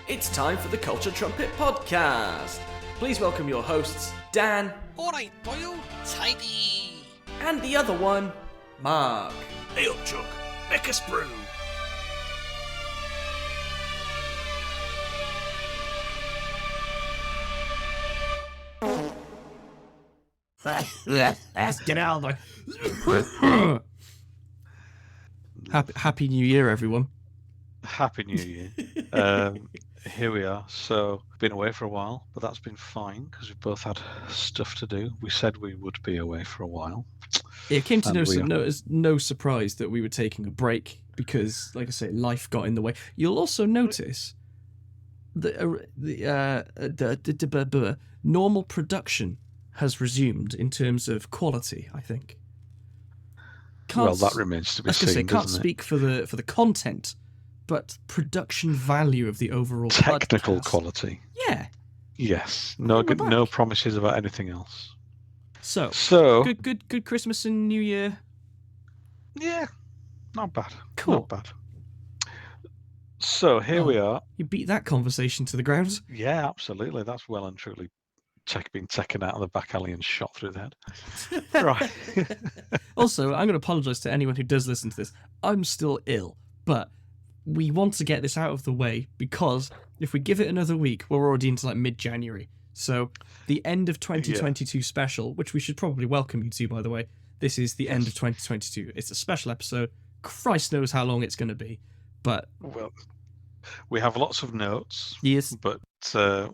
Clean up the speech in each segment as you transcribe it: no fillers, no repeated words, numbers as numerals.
It's time for the Culture Trumpet Podcast. Please welcome your hosts, Dan. Alright, Boyle, tidy. And the other one, Mark. Hey up, Chuck. Make a sprue. Let's get out of the Happy New Year, everyone. Happy New Year. Here we are. So, been away for a while, but that's been fine because we've both had stuff to do. We said we would be away for a while. It came to no surprise that we were taking a break because, like I say, life got in the way. You'll also notice that the normal production has resumed in terms of quality, I think. Well, that remains to be seen. Can't speak for the content, but production value of the overall technical podcast. Quality. Yeah. Yes. No promises about anything else. So good Christmas and New Year. Yeah, not bad. Cool. Not bad. So here we are. You beat that conversation to the ground. Yeah, absolutely. That's well and truly being taken out of the back alley and shot through the head. Right. Also, I'm going to apologise to anyone who does listen to this. I'm still ill, but we want to get this out of the way because if we give it another week, we're already into like mid-January. So the end of 2022 special, which we should probably welcome you to, by the way. This is the end of 2022. It's a special episode. Christ knows how long it's going to be, but well, we have lots of notes. Yes, but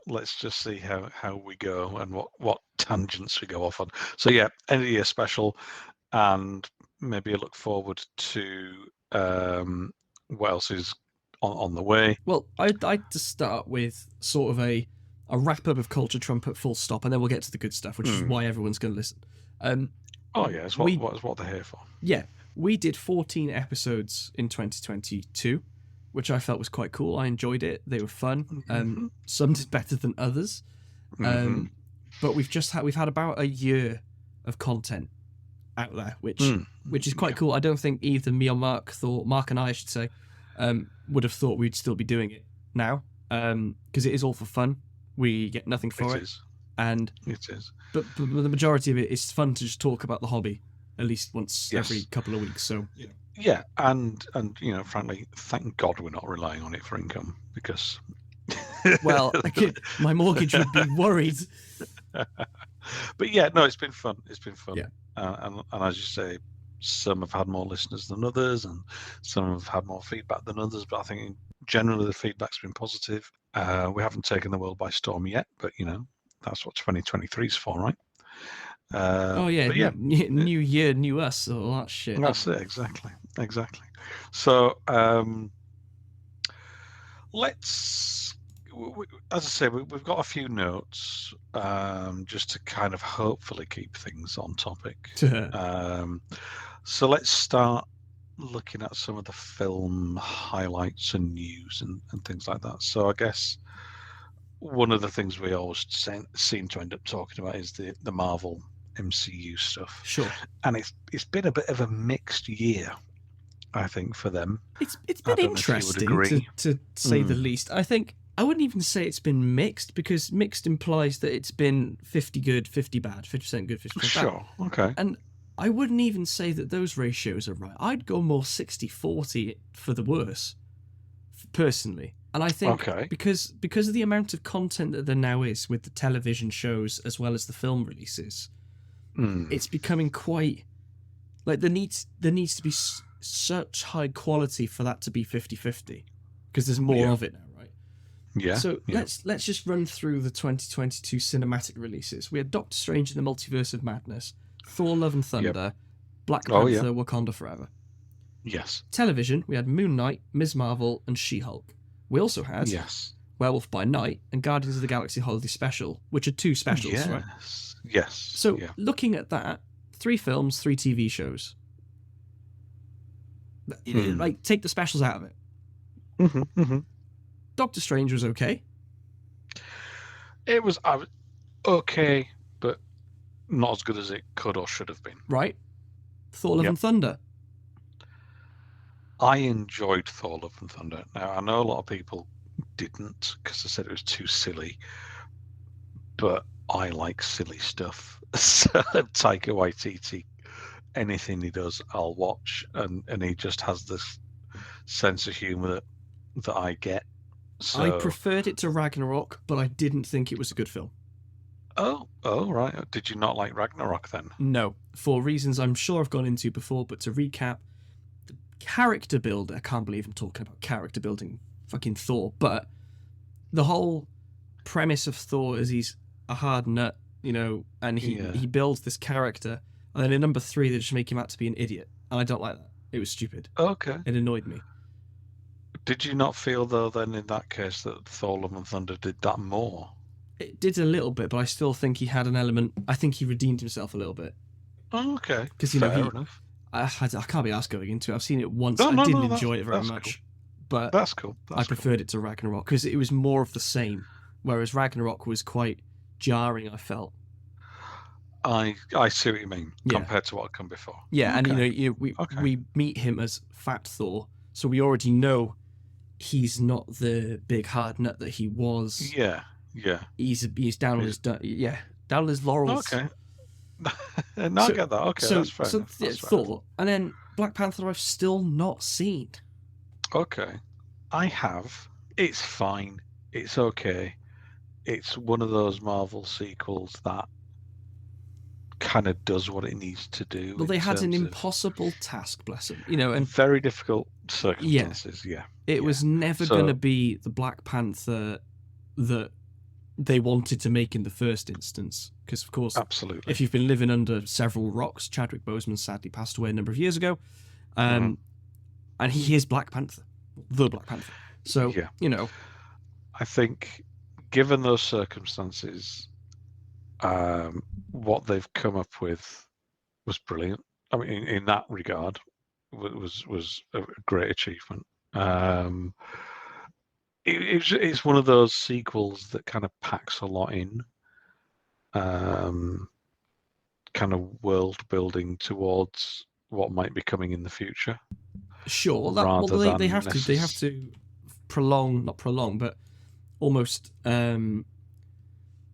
let's just see how we go and what tangents we go off on. So yeah, end of the year special, and maybe a look forward to what else is on the way. Well, I'd like to start with sort of a wrap-up of Culture Trumpet full stop, and then we'll get to the good stuff, which is why everyone's going to listen. It's what they're here for. Yeah, we did 14 episodes in 2022, which I felt was quite cool. I enjoyed it. They were fun. Some did better than others. But we've had about a year of content out there, which is quite cool. I don't think either me or Mark and I should say, would have thought we'd still be doing it now, because it is all for fun. We get nothing for it. And it is. But the majority of it is fun to just talk about the hobby at least once every couple of weeks. So yeah, and frankly, thank God we're not relying on it for income because well, my mortgage would be worried. But yeah, no, it's been fun. Yeah. And as you say, some have had more listeners than others, and some have had more feedback than others. But I think generally the feedback's been positive. We haven't taken the world by storm yet, but that's what 2023 is for, right? New year, new us, all that shit. That's it, exactly. So let's, as I say, we've got a few notes just to kind of hopefully keep things on topic. So let's start looking at some of the film highlights and news and things like that. So I guess one of the things we always seem to end up talking about is the Marvel MCU stuff. Sure. And it's been a bit of a mixed year, I think, for them. It's been interesting to say the least. I think I wouldn't even say it's been mixed, because mixed implies that it's been 50 good, 50 bad, 50% good, 50% bad. Sure, okay. And I wouldn't even say that those ratios are right. I'd go more 60-40 for the worse, personally. And I think because of the amount of content that there now is with the television shows as well as the film releases, it's becoming quite like there needs to be such high quality for that to be 50-50, because there's more of it now, right? Yeah. So let's just run through the 2022 cinematic releases. We had Doctor Strange in the Multiverse of Madness, Thor: Love and Thunder, Black Panther: Wakanda Forever. Yes. Television, we had Moon Knight, Ms. Marvel, and She-Hulk. We also had Werewolf by Night and Guardians of the Galaxy Holiday Special, which are two specials, right? Yes. So looking at that, 3 films, 3 TV shows. Like, take the specials out of it. Doctor Strange was okay. It was okay, but not as good as it could or should have been. Right. Thor: Love and Thunder. I enjoyed Thor: Love and Thunder. Now, I know a lot of people didn't because I said it was too silly. But I like silly stuff. So Taika Waititi, anything he does, I'll watch, and he just has this sense of humour that I get. So... I preferred it to Ragnarok, but I didn't think it was a good film. Oh, right. Did you not like Ragnarok then? No, for reasons I'm sure I've gone into before, but to recap, the character build, I can't believe I'm talking about character building fucking Thor, but the whole premise of Thor is he's a hard nut, you know, and he builds this character, and then in number 3 they just make him out to be an idiot, and I don't like that. It was stupid. Okay. It annoyed me. Did you not feel, though, then, in that case, that Thor Love and Thunder did that more? It did a little bit, but I still think he had an element. I think he redeemed himself a little bit. Oh, okay. Because Fair enough. I can't be asked going into it. I've seen it once. No, I didn't enjoy it very much, cool. but that's cool. I preferred it to Ragnarok because it was more of the same. Whereas Ragnarok was quite jarring. I felt. I see what you mean compared to what had come before. Yeah, okay. and we meet him as Fat Thor, so we already know he's not the big hard nut that he was. Yeah. He's down on his down on his laurels. Okay. No, I get that. Okay, that's fair. So that's Thor, fair. and then Black Panther I've still not seen. Okay, I have. It's fine. It's okay. It's one of those Marvel sequels that kind of does what it needs to do. Well, they had an impossible task, bless them. You know, and very difficult circumstances. Yeah. It was never going to be the Black Panther that they wanted to make in the first instance. Because, of course, absolutely, if you've been living under several rocks, Chadwick Boseman sadly passed away a number of years ago. And he is Black Panther, the Black Panther. So, you know. I think, given those circumstances, what they've come up with was brilliant. I mean, in that regard, was a great achievement. It's one of those sequels that kind of packs a lot in, kind of world building towards what might be coming in the future. Sure, they have to not prolong, but almost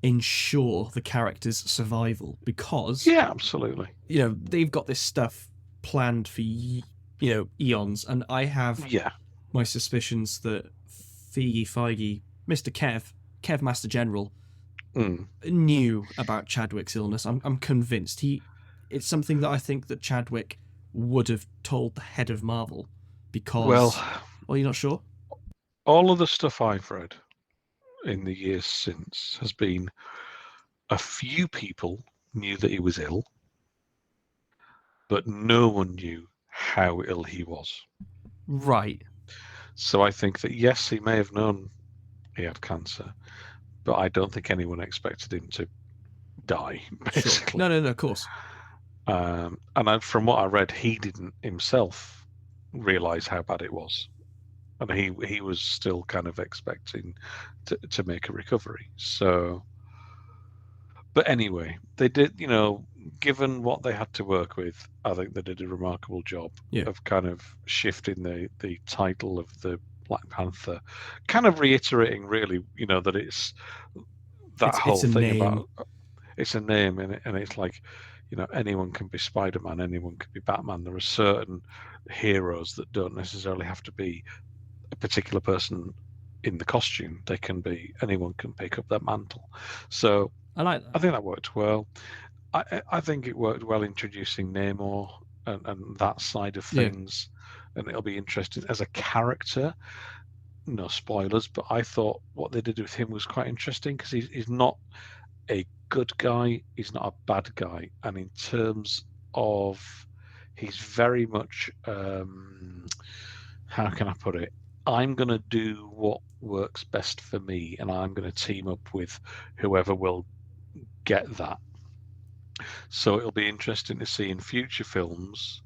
ensure the character's survival, because absolutely, you know, they've got this stuff planned for eons, and I have my suspicions that Feige, Mr. Kev Master General, knew about Chadwick's illness. I'm convinced it's something that I think that Chadwick would have told the head of Marvel, because you're not sure? All of the stuff I've read in the years since has been a few people knew that he was ill, but no one knew how ill he was. Right. So I think that, yes, he may have known he had cancer, but I don't think anyone expected him to die, basically. Sure. No, of course. From what I read, he didn't himself realise how bad it was. And he was still kind of expecting to make a recovery. So, but anyway, they did, given what they had to work with, I think they did a remarkable job of kind of shifting the title of the Black Panther, kind of reiterating really, that it's that whole thing about it's a name, and it's like, anyone can be Spider-Man, anyone can be Batman. There are certain heroes that don't necessarily have to be a particular person in the costume. They can be, anyone can pick up that mantle. So I like that. I think that worked well. I think it worked well introducing Namor and that side of things, and it'll be interesting as a character. No spoilers, but I thought what they did with him was quite interesting, because he's not a good guy, he's not a bad guy, and in terms of, he's very much how can I put it? I'm going to do what works best for me, and I'm going to team up with whoever will get that. So it'll be interesting to see in future films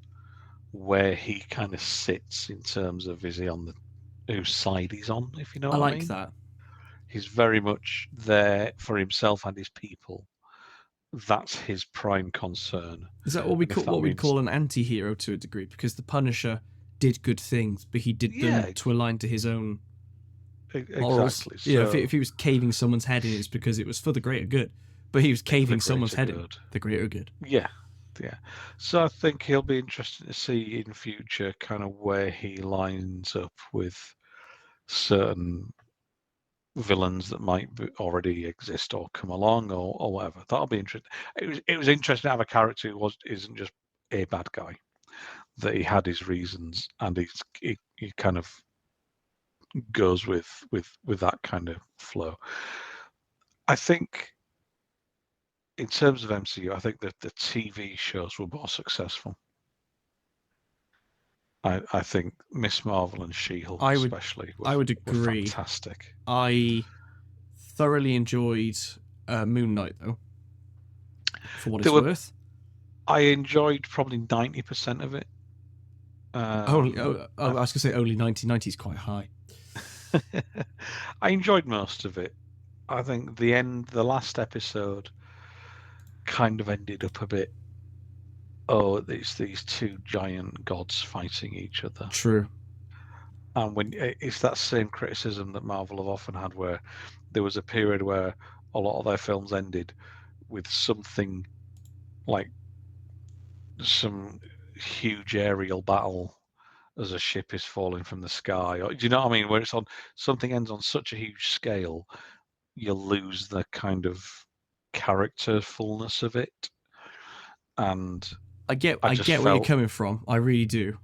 where he kind of sits in terms of, is he on whose side he's on, if you know what I mean. I like that. He's very much there for himself and his people. That's his prime concern. Is that what we call an anti-hero to a degree? Because the Punisher did good things, but he did them to align to his own morals. Exactly. You know, if he was caving someone's head in, it's because it was for the greater good. But he was caving someone's head in, the greater good. Yeah. So I think he'll be interesting to see in future kind of where he lines up with certain villains that might already exist or come along or whatever. That'll be interesting. It was interesting to have a character who isn't just a bad guy, that he had his reasons and he kind of goes with that kind of flow. I think in terms of MCU, I think that the TV shows were more successful. I think Miss Marvel and She-Hulk especially I would agree. Were fantastic. I thoroughly enjoyed Moon Knight, though, for what it's worth. I enjoyed probably 90% of it. I was going to say only 90 is quite high. I enjoyed most of it. I think the last episode kind of ended up a bit, it's these two giant gods fighting each other. True. And when it's that same criticism that Marvel have often had, where there was a period where a lot of their films ended with something like some huge aerial battle as a ship is falling from the sky, or do you know what I mean? Where it's on something ends on such a huge scale, you lose the kind of character fullness of it. And I get where you're coming from. I really do.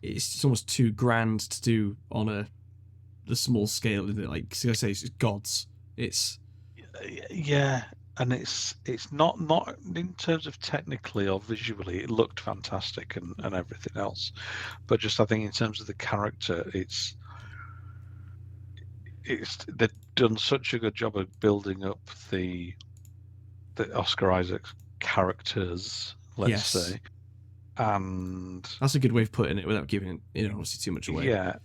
It's almost too grand to do on the small scale, isn't it? Like I say, it's gods. It's and it's not in terms of technically or visually, it looked fantastic and everything else, but just I think in terms of the character, it's they've done such a good job of building up the Oscar Isaac characters, let's say, and that's a good way of putting it without giving obviously too much away. Yeah,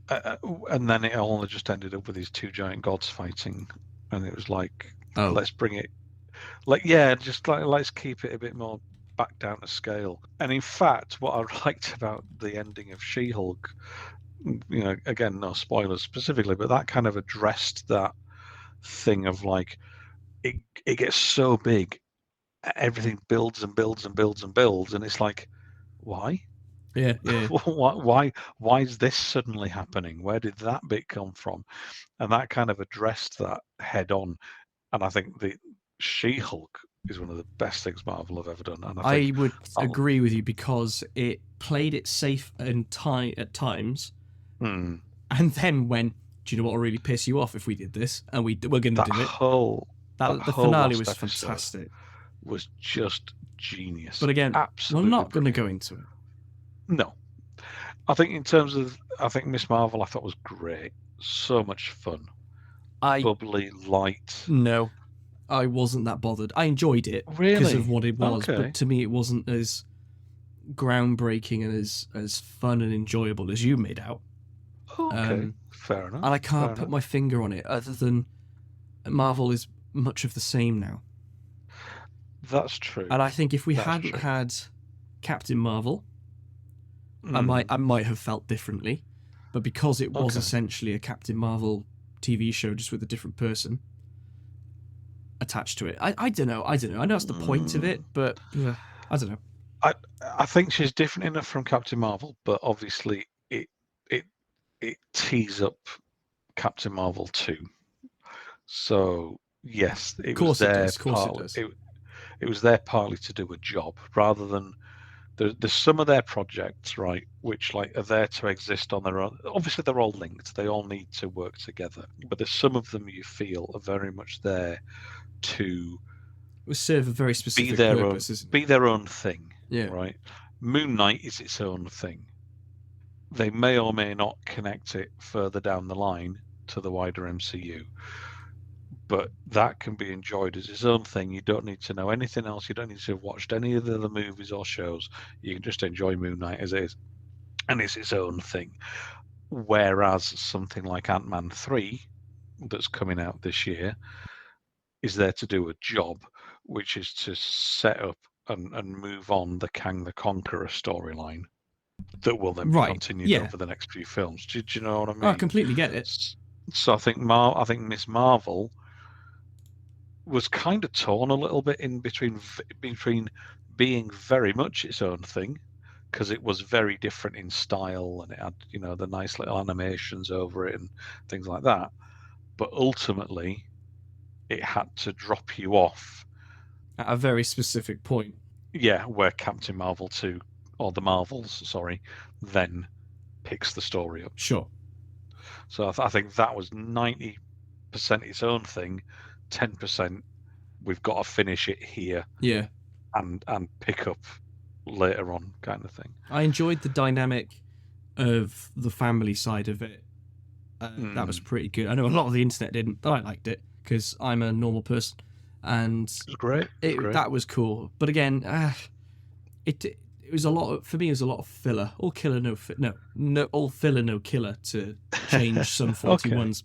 and then it all just ended up with these two giant gods fighting, and it was like, let's bring it, let's keep it a bit more back down to scale. And in fact, what I liked about the ending of She-Hulk, again, no spoilers specifically, but that kind of addressed that thing of like, it gets so big, everything builds and builds and builds and builds, and it's like, why? Yeah. Why is this suddenly happening? Where did that bit come from? And that kind of addressed that head on. And I think the She-Hulk is one of the best things Marvel have ever done. And I would agree with you, because it played it safe at times, and then went, do you know what will really piss you off if we did this? And we're going to do it. The finale was fantastic. Was just genius. But again, absolutely, we're not going to go into it. No. I think in terms of, Miss Marvel, I thought was great. So much fun. Bubbly, light. No, I wasn't that bothered. I enjoyed it because of what it was, but to me it wasn't as groundbreaking and as fun and enjoyable as you made out. Okay, fair enough. And I can't put my finger on it, other than Marvel is much of the same now. That's true. And I think if we hadn't had Captain Marvel, I might have felt differently. But because it was essentially a Captain Marvel TV show, just with a different person attached to it, I don't know. I know that's the point of it, but I don't know. I think she's different enough from Captain Marvel, but obviously it tees up Captain Marvel 2. So yes, it was there. Of course it does. It was there partly to do a job, rather than there's some of their projects, right, which like are there to exist on their own. Obviously, they're all linked; they all need to work together. But there's some of them you feel are very much there to serve a very specific purpose, be their own thing. Yeah. Right. Moon Knight is its own thing. They may or may not connect it further down the line to the wider MCU. But that can be enjoyed as its own thing. You don't need to know anything else. You don't need to have watched any of the other movies or shows. You can just enjoy Moon Knight as it is. And it's its own thing. Whereas something like Ant-Man 3, that's coming out this year, is there to do a job, which is to set up and move on the Kang the Conqueror storyline. that will then be continued over the next few films. Do you know what I mean? I completely get it. So I think Miss Marvel was kind of torn a little bit in between being very much its own thing, because it was very different in style and it had, you know, the nice little animations over it and things like that. But ultimately, it had to drop you off at a very specific point. Yeah, where Captain Marvel 2, or the Marvels, sorry, then picks the story up. Sure. So I think that was 90% its own thing, 10% we've got to finish it here. Yeah. And pick up later on, kind of thing. I enjoyed the dynamic of the family side of it. That was pretty good. I know a lot of the internet didn't, but I liked it because I'm a normal person, and it was great. That was cool. But again, it was a lot of, for me. It was a lot of filler. All killer, all filler, no killer to change some 41's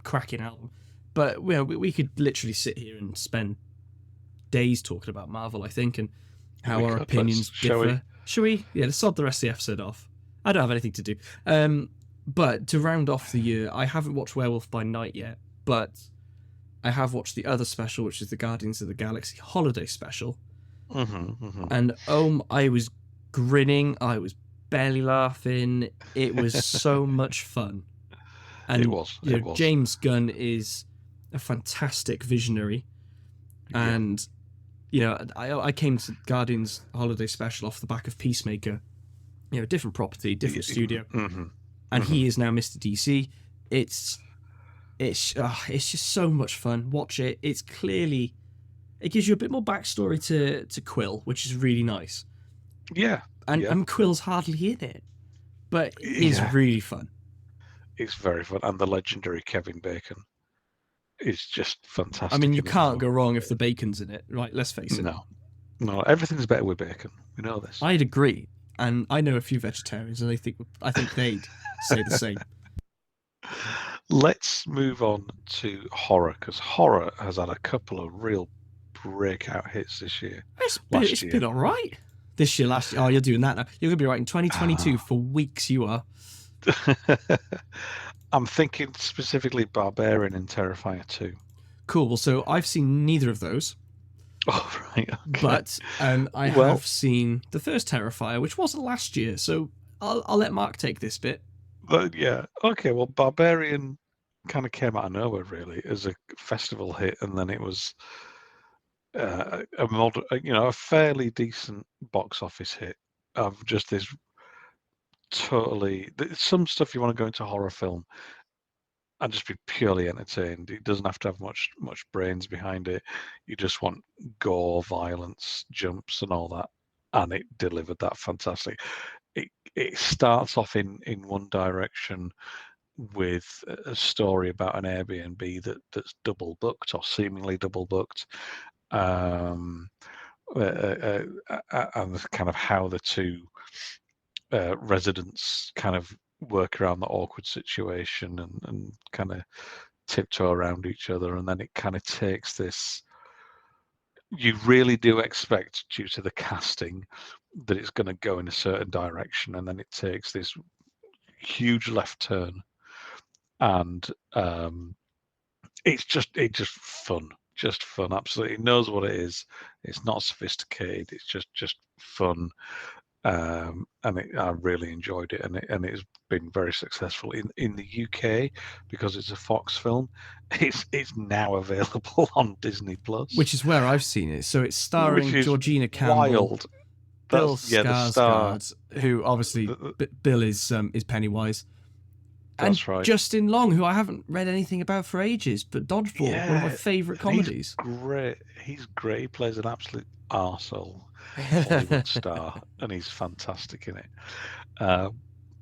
cracking album. But we could literally sit here and spend days talking about Marvel, I think, and how our opinions differ. Shall we? Yeah, let's sod the rest of the episode off. I don't have anything to do. But to round off the year, I haven't watched Werewolf by Night yet, but I have watched the other special, which is the Guardians of the Galaxy Holiday Special. And I was grinning. I was belly laughing. It was so much fun. And it was. James Gunn is a fantastic visionary. And, I came to Guardians Holiday Special off the back of Peacemaker. Different property, different studio. And he is now Mr. DC. It's just so much fun. Watch it. It gives you a bit more backstory to Quill, which is really nice. Yeah. And Quill's hardly in it, but it's really fun. It's very fun, and the legendary Kevin Bacon is just fantastic. I mean, you can't go wrong if the bacon's in it, right? Let's face it. No, everything's better with bacon. We know this. I'd agree, and I know a few vegetarians, and I think they'd say the same. Let's move on to horror, because horror has had a couple of real breakout hits this year. It's been all right. This year, last year. Oh, you're doing that now. You're going to be writing 2022 for weeks, you are. I'm thinking specifically Barbarian and Terrifier 2. Cool. Well, so I've seen neither of those. Oh, right. Okay. But I have seen the first Terrifier, which wasn't last year. So I'll let Mark take this bit. But yeah. Okay. Well, Barbarian kind of came out of nowhere, really, as a festival hit, and then it was a fairly decent box office hit of just this some stuff you want to go into a horror film and just be purely entertained. It doesn't have to have much brains behind it. You just want gore, violence, jumps, and all that, and it delivered that fantastic. It starts off in one direction with a story about an Airbnb that's double booked or seemingly double booked, and kind of how the two residents kind of work around the awkward situation and kind of tiptoe around each other, and then it kind of takes this. You really do expect, due to the casting, that it's going to go in a certain direction, and then it takes this huge left turn, and it's just fun. Just fun, absolutely. It knows what it is. It's not sophisticated. It's just fun, and I really enjoyed it. And it's been very successful in the UK because it's a Fox film. It's now available on Disney Plus, which is where I've seen it. So it's starring Georgina Campbell, wild. Bill Skarsgård, who obviously Bill is Pennywise. That's and right. Justin Long, who I haven't read anything about for ages, but Dodgeball, one of my favourite comedies. He's great. He plays an absolute arsehole Hollywood star, and he's fantastic in it.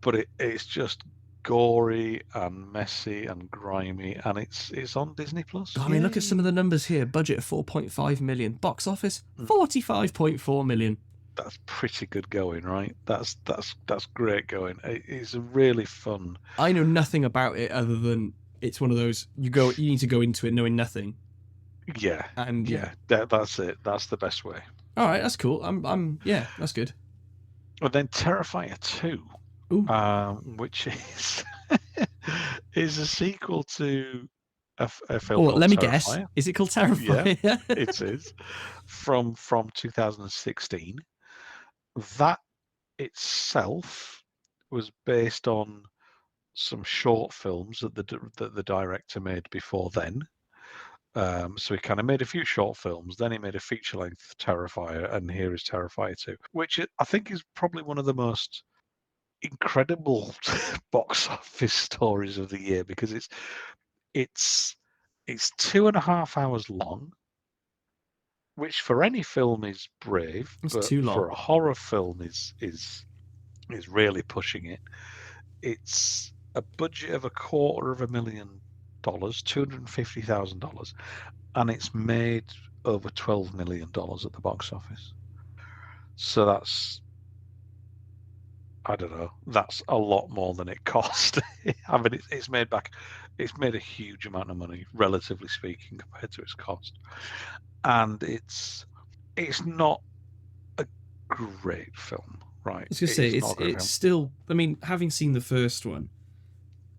But it's just gory and messy and grimy, and it's on Disney Plus. I mean, look at some of the numbers here. Budget of 4.5 million, box office 45.4 million. That's pretty good going, right? That's great going. It's really fun. I know nothing about it other than it's one of those you need to go into it knowing nothing. Yeah, and that's it. That's the best way. All right, that's cool. That's good. And then Terrifier 2. which is a sequel to a film called let me Terrifier. guess. Is it called Terrifier? Yeah, it is from 2016. That itself was based on some short films that the director made before then. So he kind of made a few short films, then he made a feature-length Terrifier, and here is Terrifier 2, which I think is probably one of the most incredible box office stories of the year, because it's 2.5 hours long, which for any film is brave, It's but too long. for a horror film is really pushing it. It's a budget of $250,000, $250,000, and it's made over $12 million at the box office. So that's, I don't know, that's a lot more than it cost. I mean, it's made a huge amount of money, relatively speaking, compared to its cost. And it's not a great film, right? I was going to say, it's still, I mean, having seen the first one,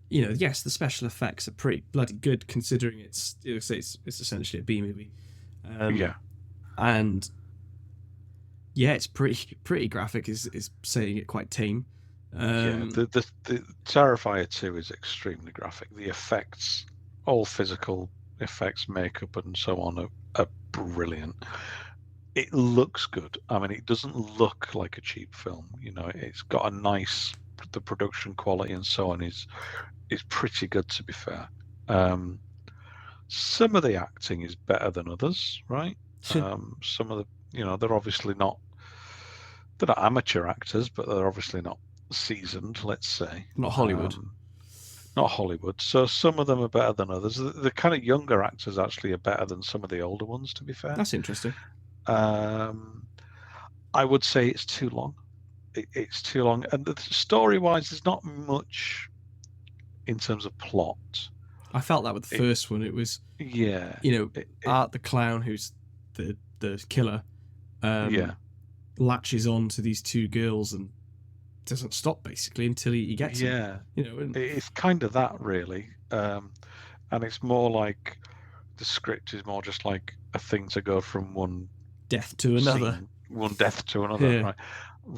yes, the special effects are pretty bloody good, considering it's essentially a B movie. Yeah. And yeah, it's pretty graphic, is saying it quite tame. The Terrifier 2 is extremely graphic. The effects, all physical effects, makeup and so on, are brilliant. It looks good. I mean, it doesn't look like a cheap film. It's got the production quality and so on is pretty good, to be fair. Some of the acting is better than others, right? Some of the, they're obviously not, they're not amateur actors, but they're obviously not seasoned, let's say. Not Hollywood. Not Hollywood. So some of them are better than others. The kind of younger actors actually are better than some of the older ones, to be fair. That's interesting. I would say it's too long. It's too long. And story-wise, there's not much in terms of plot. I felt that with the first one. It was, Art the clown, who's the killer, latches on to these two girls and doesn't stop, basically, until he gets them. It's kind of that, really. And it's more like the script is more just like a thing to go from one death to another. Right?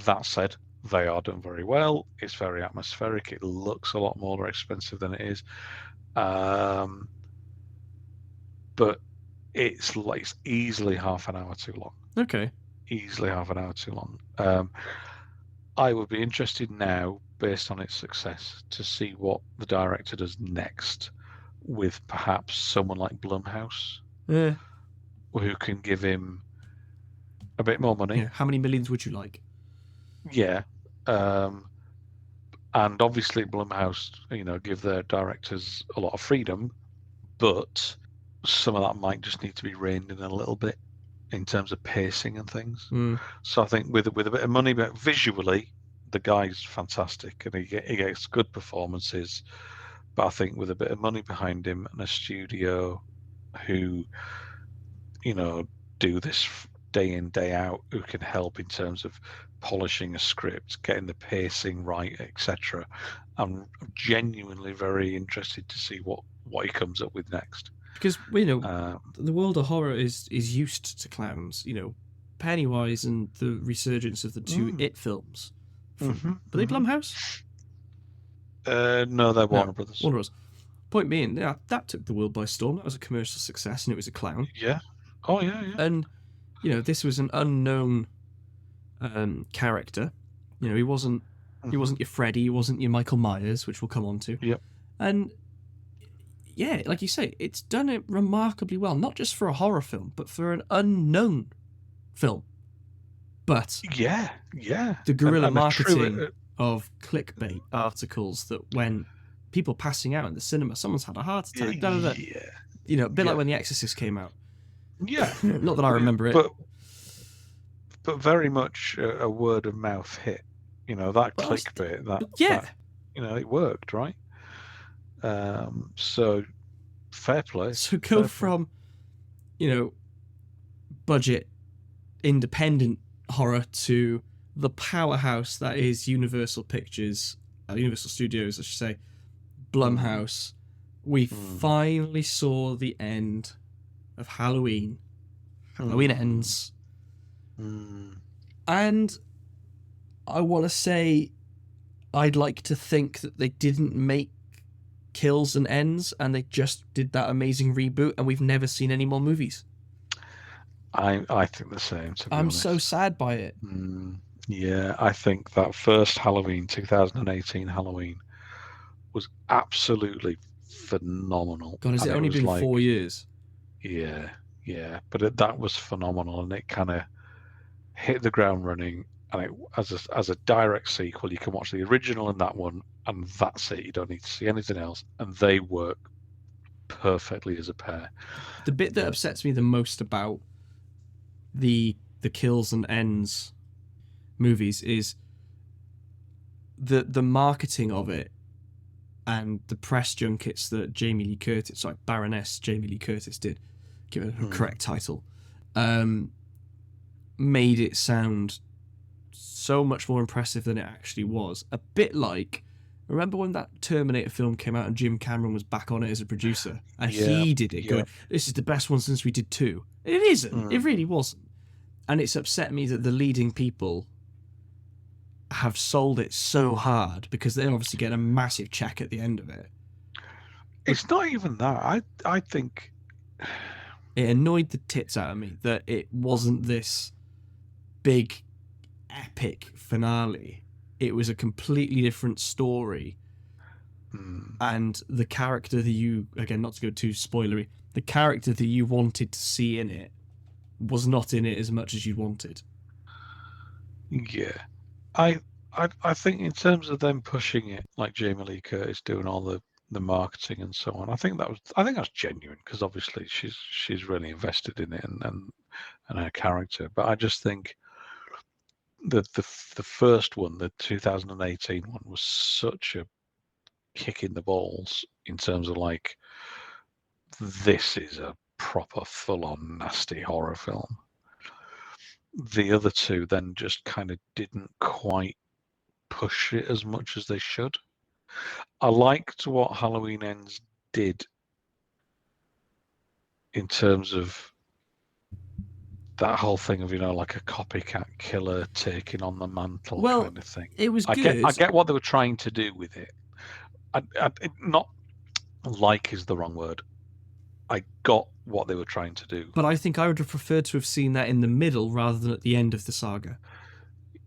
That said, they are done very well. It's very atmospheric. It looks a lot more expensive than it is. But it's easily half an hour too long. Okay. Easily half an hour too long. I would be interested now, based on its success, to see what the director does next with perhaps someone like Blumhouse, who can give him a bit more money. Yeah. How many millions would you like? Yeah. And obviously Blumhouse, give their directors a lot of freedom, but some of that might just need to be reined in a little bit in terms of pacing and things. So I think with a bit of money, but visually, the guy's fantastic and he gets good performances. But I think with a bit of money behind him and a studio who, do this day in, day out, who can help in terms of polishing a script, getting the pacing right, etc. I'm genuinely very interested to see what he comes up with next. Because the world of horror is used to clowns. Pennywise and the resurgence of the two It films. Were they Blumhouse? No, they're Warner Brothers. Warner Brothers. Point being, that took the world by storm. That was a commercial success, and it was a clown. Yeah. Oh yeah. And this was an unknown character. He wasn't your Freddy, he wasn't your Michael Myers, which we'll come on to. Yep. And yeah, like you say, it's done it remarkably well, not just for a horror film, but for an unknown film. But yeah, the guerrilla marketing of clickbait articles that when people passing out in the cinema, someone's had a heart attack. A bit like when The Exorcist came out. Yeah, not that I remember it, but very much a word of mouth hit. That clickbait. That it worked, right? So fair play. So go from, budget independent horror to the powerhouse that is Universal Pictures Universal Studios, I should say, Blumhouse, we finally saw the end of Halloween. Halloween ends. And I want to say, I'd like to think that they didn't make Kills and Ends, and they just did that amazing reboot, and we've never seen any more movies. I think the same, to be honest. I'm so sad by it. Yeah, I think that first Halloween, 2018 Halloween, was absolutely phenomenal. God, has it only been 4 years? Yeah, but that was phenomenal, and it kind of hit the ground running. And it, as a direct sequel, you can watch the original and that one, and that's it. You don't need to see anything else, and they work perfectly as a pair. The bit that upsets me the most about the Kills and Ends movies is the marketing of it and the press junkets that Baroness Jamie Lee Curtis did, give it a correct title, made it sound so much more impressive than it actually was. A bit like, remember when that Terminator film came out and Jim Cameron was back on it as a producer, and he did it going, this is the best one since we did 2. It isn't. It really wasn't. And it's upset me that the leading people have sold it so hard, because they're obviously getting a massive check at the end of it. It's not even that. I think it annoyed the tits out of me that it wasn't this big epic finale. It was a completely different story. And the character that you, again, not to go too spoilery, the character that you wanted to see in it was not in it as much as you wanted. Yeah. I think in terms of them pushing it, like Jamie Lee Curtis doing all the marketing and so on, I think that's genuine, because obviously she's really invested in it and her character. But I just think that the first one, the 2018 one, was such a kick in the balls in terms of like, this is a proper full-on nasty horror film. The other two then just kind of didn't quite push it as much as they should. I liked what Halloween Ends did in terms of that whole thing of, like a copycat killer taking on the mantle kind of thing. It was good. I get what they were trying to do with it. Not like is the wrong word. I got what they were trying to do. But I think I would have preferred to have seen that in the middle rather than at the end of the saga.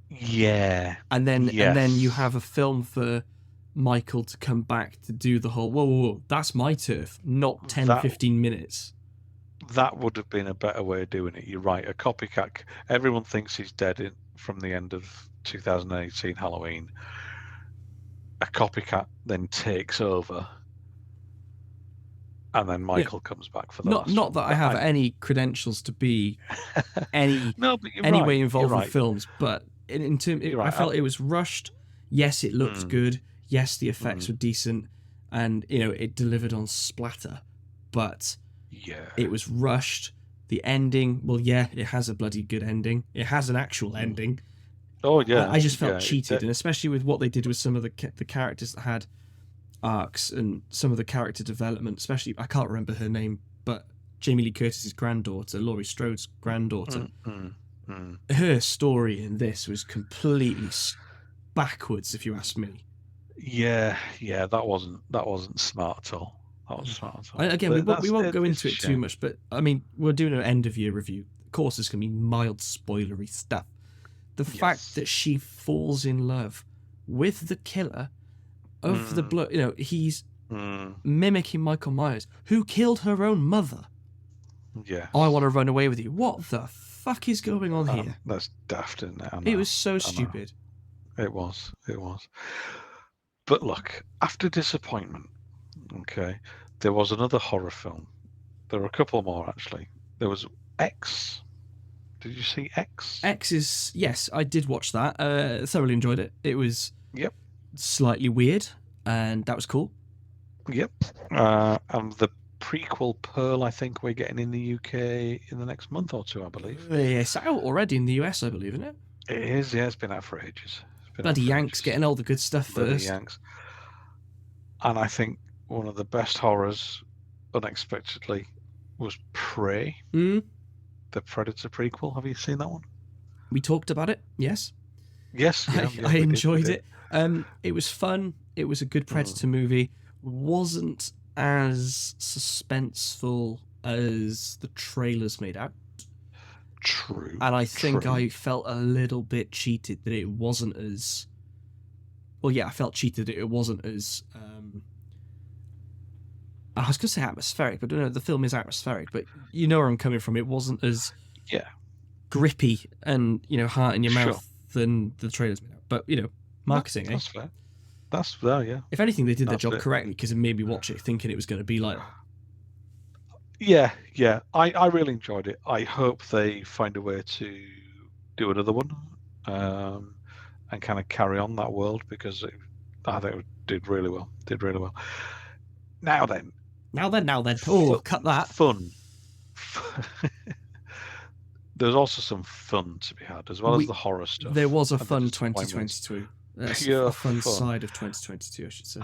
Yeah. And then you have a film for Michael to come back to do the whole, whoa, that's my turf, not 10, 15 minutes. That would have been a better way of doing it. You're right. A copycat. Everyone thinks he's dead from the end of 2018 Halloween. A copycat then takes over. And then Michael comes back for the last not that one. I have any credentials to be any way involved with films, but in terms, I felt it was rushed. Yes, it looked good. Yes, the effects were decent, and it delivered on splatter, but it was rushed. The ending, it has a bloody good ending. It has an actual ending. Oh yeah, I just felt cheated, and especially with what they did with some of the characters that had arcs and some of the character development, especially, I can't remember her name, but Jamie Lee Curtis's granddaughter, Laurie Strode's granddaughter, her story in this was completely backwards, if you ask me. Yeah, that wasn't smart at all. That wasn't smart at all. Again, we won't go into it too much, but I mean, we're doing an end of year review. Of course, there's going to be mild spoilery stuff. The fact that she falls in love with the killer of the blood, he's mimicking Michael Myers, who killed her own mother. Yeah. I want to run away with you. What the fuck is going on here? That's daft, isn't it? It was so stupid. It was. But look, after disappointment, there was another horror film. There were a couple more, actually. There was X. Did you see X? X is, yes, I did watch that. Thoroughly enjoyed it. It was slightly weird, and that was cool. Yep. And the prequel Pearl, I think we're getting in the UK in the next month or two, I believe. It's out already in the US, I believe, isn't it? It is, yeah. It's been out for ages. Bloody Yanks getting all the good stuff first. Yanks. And I think one of the best horrors, unexpectedly, was Prey, the Predator prequel. Have you seen that one? We talked about it, yes. Yes, I enjoyed it. It was fun. It was a good Predator movie. Wasn't as suspenseful as the trailers made out. True. And I think I felt a little bit cheated that it wasn't as... Well, yeah, I felt cheated that it wasn't as... I was going to say atmospheric, but no, the film is atmospheric, but you know where I'm coming from. It wasn't as grippy and, heart in your mouth than the trailers made out. But, marketing, That's fair. That's fair, yeah. If anything, they did their job correctly, because it made me watch it thinking it was going to be like that. Yeah. I really enjoyed it. I hope they find a way to do another one and kind of carry on that world, because I think it did really well. Now then. Oh, cut that. Fun. There's also some fun to be had, as well as the horror stuff. There was a fun 2022. That's Pure a fun fun side of 2022, I should say.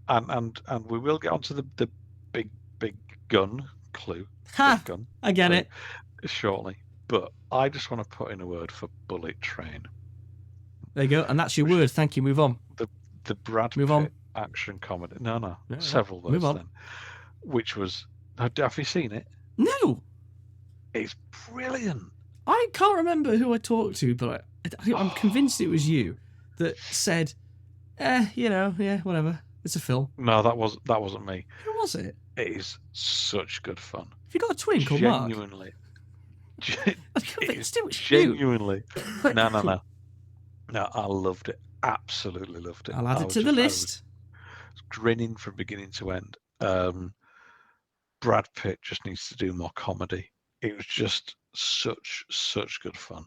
And we will get onto the big gun clue. Ha! Big gun I get it. Shortly. But I just want to put in a word for Bullet Train. There you go. And that's your word. Thank you. Move on. The Brad Pitt action comedy. No. Several words Move on. then. Which was... Have you seen it? No. It's brilliant. I can't remember who I talked to, but I'm convinced it was you that said, whatever. It's a film. No, that wasn't me. Who was it? It is such good fun. Have you got a twin called Mark? Genuinely. I'm convinced it was genuinely. No. No, I loved it. Absolutely loved it. I'll add it to the list. I was grinning from beginning to end. Brad Pitt just needs to do more comedy. It was just such good fun.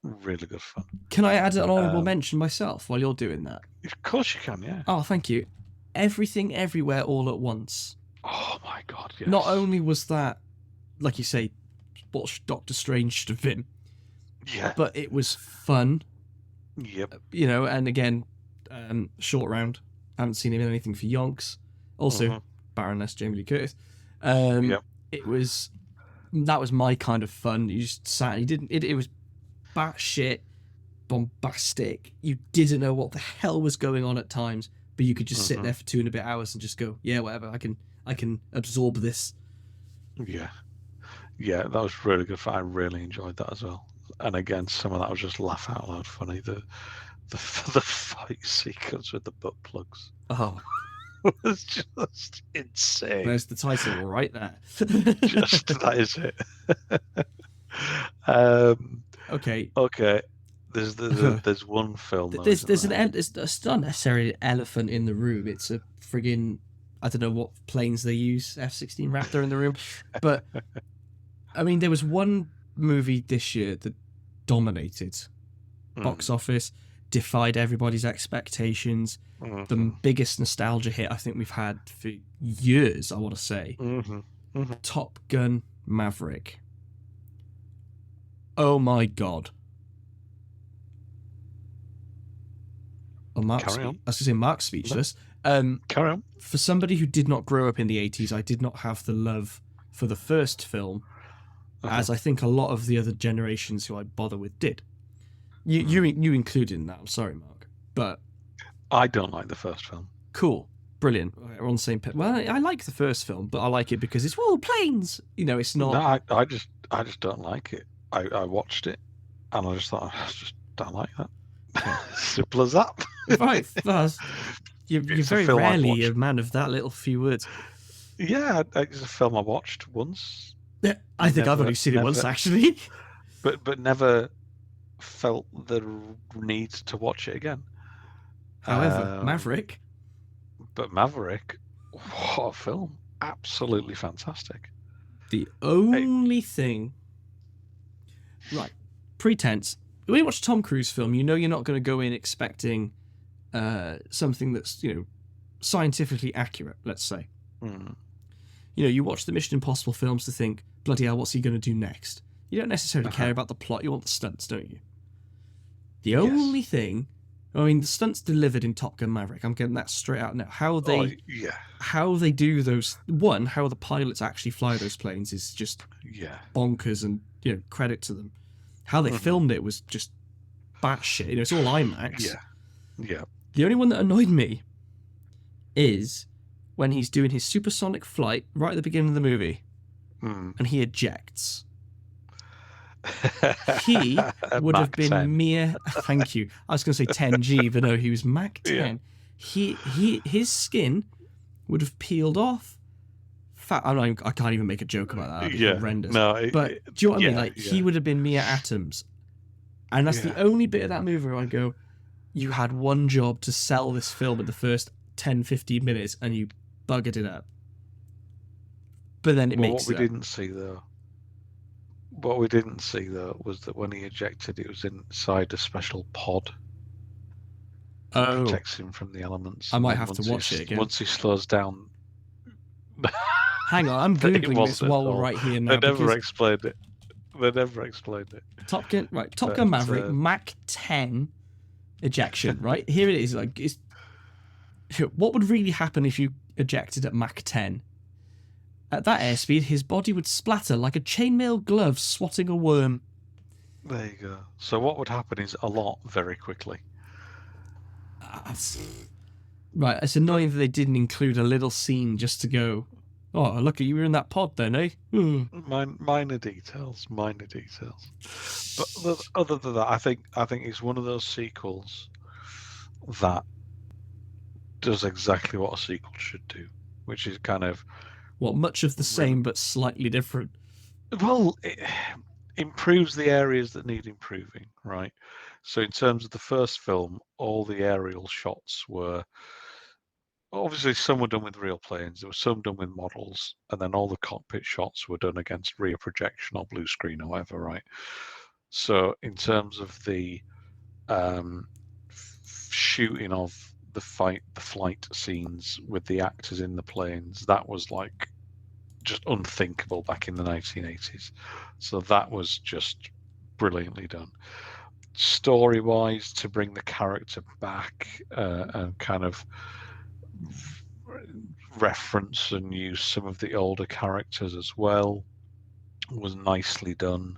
Really good fun. Can I add an honourable mention myself while you're doing that? Of course you can, yeah. Oh, thank you. Everything, Everywhere, All at Once. Oh my God, yes. Not only was that, like you say, what Doctor Strange should have been, but it was fun. Yep. And again, short round. Haven't seen him in anything for yonks. Also, Baroness Jamie Lee Curtis. That was my kind of fun. You just sat. It was batshit bombastic. You didn't know what the hell was going on at times, but you could just sit there for 2 and a bit hours and just go, yeah, whatever. I can absorb this. Yeah, that was really good fun. I really enjoyed that as well. And again, some of that was just laugh out loud funny. The fight sequence with the butt plugs. Oh. was just insane. There's the title right there. Just that is it. Okay. There's one film. It's not necessarily an elephant in the room. It's a friggin' I don't know what planes they use. F-16 Raptor in the room, but I mean there was one movie this year that dominated box office, defied everybody's expectations. The biggest nostalgia hit I think we've had for years, I want to say. Top Gun Maverick. Oh my God. Oh, Mark's speechless. Carry on. For somebody who did not grow up in the 80s, I did not have the love for the first film, as I think a lot of the other generations who I bother with did. You included in that. I'm sorry, Mark, but I don't like the first film. Cool, brilliant. We're on the same page. Well, I like the first film, but I like it because it's planes. It's not. No, I just don't like it. I watched it, and I just thought I just don't like that. Simple as that. Right, you're very rarely a man of that little few words. Yeah, it's a film I watched once. Yeah, I think I've only seen it once, actually. But never felt the need to watch it again. However, Maverick. But Maverick, what a film. Absolutely fantastic. The only thing... Right, pretense. When you watch a Tom Cruise film, you're not going to go in expecting something that's, scientifically accurate, let's say. You watch the Mission Impossible films to think, bloody hell, what's he going to do next? You don't necessarily care about the plot. You want the stunts, don't you? The only thing I mean, the stunts delivered in Top Gun Maverick, I'm getting that straight out now. How they do those, how the pilots actually fly those planes is just bonkers, and credit to them. How they filmed it was just batshit. It's all IMAX. Yeah. The only one that annoyed me is when he's doing his supersonic flight right at the beginning of the movie, and he ejects. He would have been 10. mere. Thank you. I was going to say 10G, but no, he was Mach 10. His skin would have peeled off. I can't even make a joke about that. That'd be horrendous. No, but do you know what I mean? Like he would have been mere atoms, and that's the only bit of that movie where I go, you had one job to sell this film in the first 10-15 minutes, and you buggered it up. But then it makes what we didn't see though. What we didn't see though was that when he ejected, it was inside a special pod. That protects him from the elements. I might have to watch it again. Once he slows down. Hang on, I'm googling this while we're right here now. They never explained it. Top Gun Maverick, Mach 10 ejection. Right here it is. Like, what would really happen if you ejected at Mach 10? At that airspeed, his body would splatter like a chainmail glove swatting a worm. There you go. So what would happen is a lot very quickly. Right, it's annoying that they didn't include a little scene just to go, oh, look, you were in that pod then, eh? Minor details. But other than that, I think it's one of those sequels that does exactly what a sequel should do, which is kind of... much of the same but slightly different? Well, it improves the areas that need improving, right? So in terms of the first film, all the aerial shots were... Obviously, some were done with real planes. There were some done with models, and then all the cockpit shots were done against rear projection or blue screen or whatever, right? So in terms of the shooting of the flight scenes with the actors in the planes, that was like just unthinkable back in the 1980s. So that was just brilliantly done. Story-wise, to bring the character back and kind of reference and use some of the older characters as well was nicely done.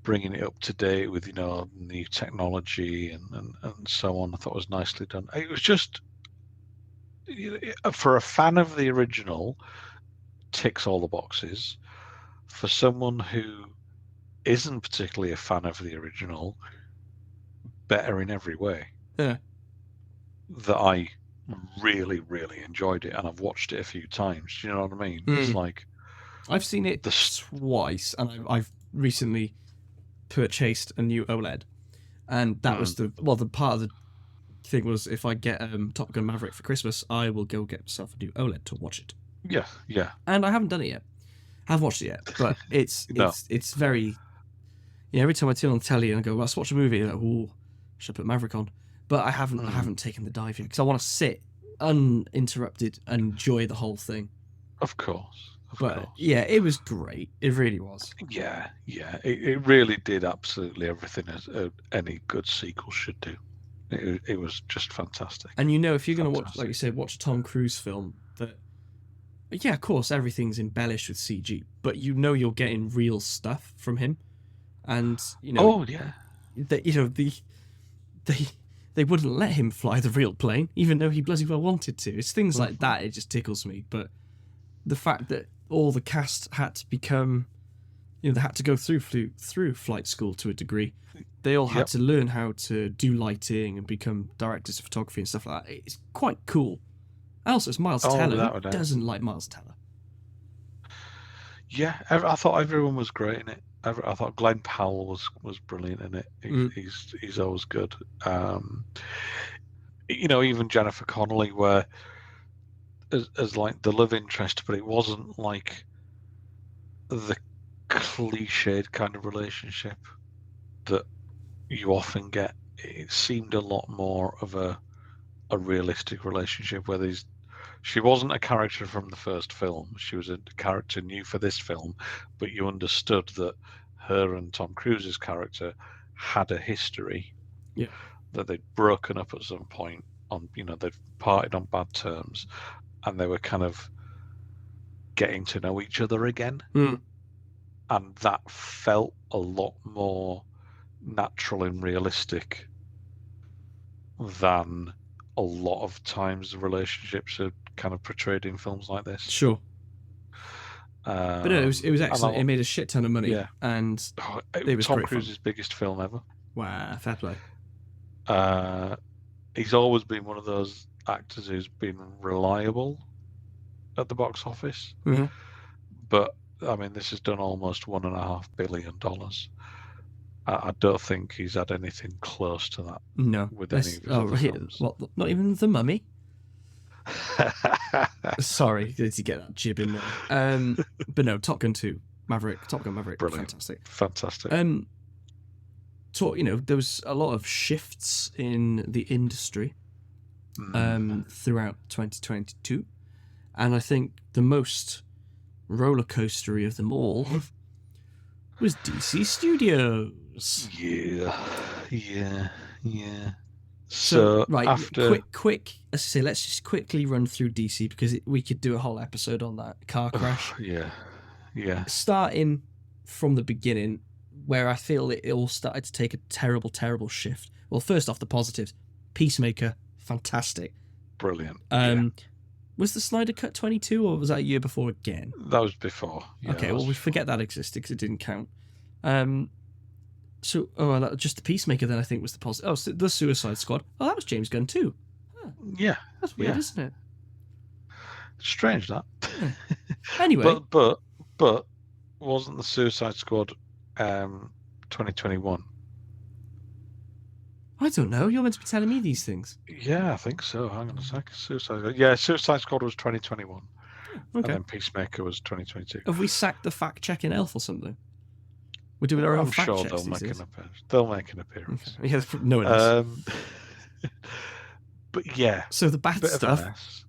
Bringing it up to date with new technology and so on, I thought was nicely done. It was just, for a fan of the original, ticks all the boxes. For someone who isn't particularly a fan of the original, better in every way. Yeah. That I really, really enjoyed it, and I've watched it a few times. Do you know what I mean? It's like I've seen it twice, and I've recently purchased a new OLED, and that was the part of the thing was, if I get Top Gun Maverick for Christmas, I will go get myself a new OLED to watch it. Yeah. And I haven't done it yet. I haven't watched it yet, but it's very. Every time I turn on the telly and I go, let's watch a movie, I'm like, ooh, should I put Maverick on? But I haven't taken the dive yet, because I want to sit uninterrupted and enjoy the whole thing. Of course. Yeah, it was great. It really was. Yeah. It really did absolutely everything as any good sequel should do. It was just fantastic. And if you're going to watch, like you said, watch a Tom Cruise film, that, yeah, of course, everything's embellished with CG, but you're getting real stuff from him. And, oh, yeah. They wouldn't let him fly the real plane, even though he bloody well wanted to. It's things like that, it just tickles me. But the fact that all the cast had to become, they had to go through flight school to a degree. They all had to learn how to do lighting and become directors of photography and stuff like that. It's quite cool. And also, it's Miles Teller. Who doesn't like Miles Teller? Yeah, I thought everyone was great in it. I thought Glenn Powell was brilliant in it. He's always good. Even Jennifer Connelly, where as like the love interest, but it wasn't like the cliched kind of relationship that you often get. It seemed a lot more of a realistic relationship, where she wasn't a character from the first film. She was a character new for this film, but you understood that her and Tom Cruise's character had a history Yeah. That they'd broken up at some point on, they'd parted on bad terms, and they were kind of getting to know each other again. And that felt a lot more natural and realistic than a lot of times the relationships are kind of portrayed in films like this. Sure. But no, it was excellent. It made a shit ton of money. Yeah. And it was Tom great Cruise's fun. biggest film ever. Wow, fair play. He's always been one of those actors who's been reliable at the box office. Mm-hmm. But, I mean, this has done almost $1.5 billion. I don't think he's had anything close to that. No. With any of his other films. What, not even The Mummy? Sorry, did you get that jib in there? But no, Top Gun Maverick, Brilliant. Fantastic. Fantastic. There was a lot of shifts in the industry throughout 2022, and I think the most roller coastery of them all was DC Studios. Yeah. So right, after... quick. As I say, let's just quickly run through DC because we could do a whole episode on that car crash. Yeah. Starting from the beginning, where I feel it all started to take a terrible, terrible shift. Well, first off, the positives: Peacemaker, fantastic, brilliant. Was the Snyder Cut 22, or was that a year before again? That was before. Yeah, okay, well, we forget that existed because it didn't count. Just the Peacemaker then I think was the positive. Oh, so the Suicide Squad. Oh, that was James Gunn too. Huh. Yeah, that's weird, isn't it? Strange that. Yeah. Anyway, but wasn't the Suicide Squad 2021? I don't know. You're meant to be telling me these things. Yeah, I think so. Hang on a sec. Suicide Squad was 2021. Okay. And then Peacemaker was 2022. Have we sacked the fact-checking elf or something? We're doing our own I'm fact sure checks. they'll make an appearance. Okay. Yeah, no one else. But yeah. So the bad stuff.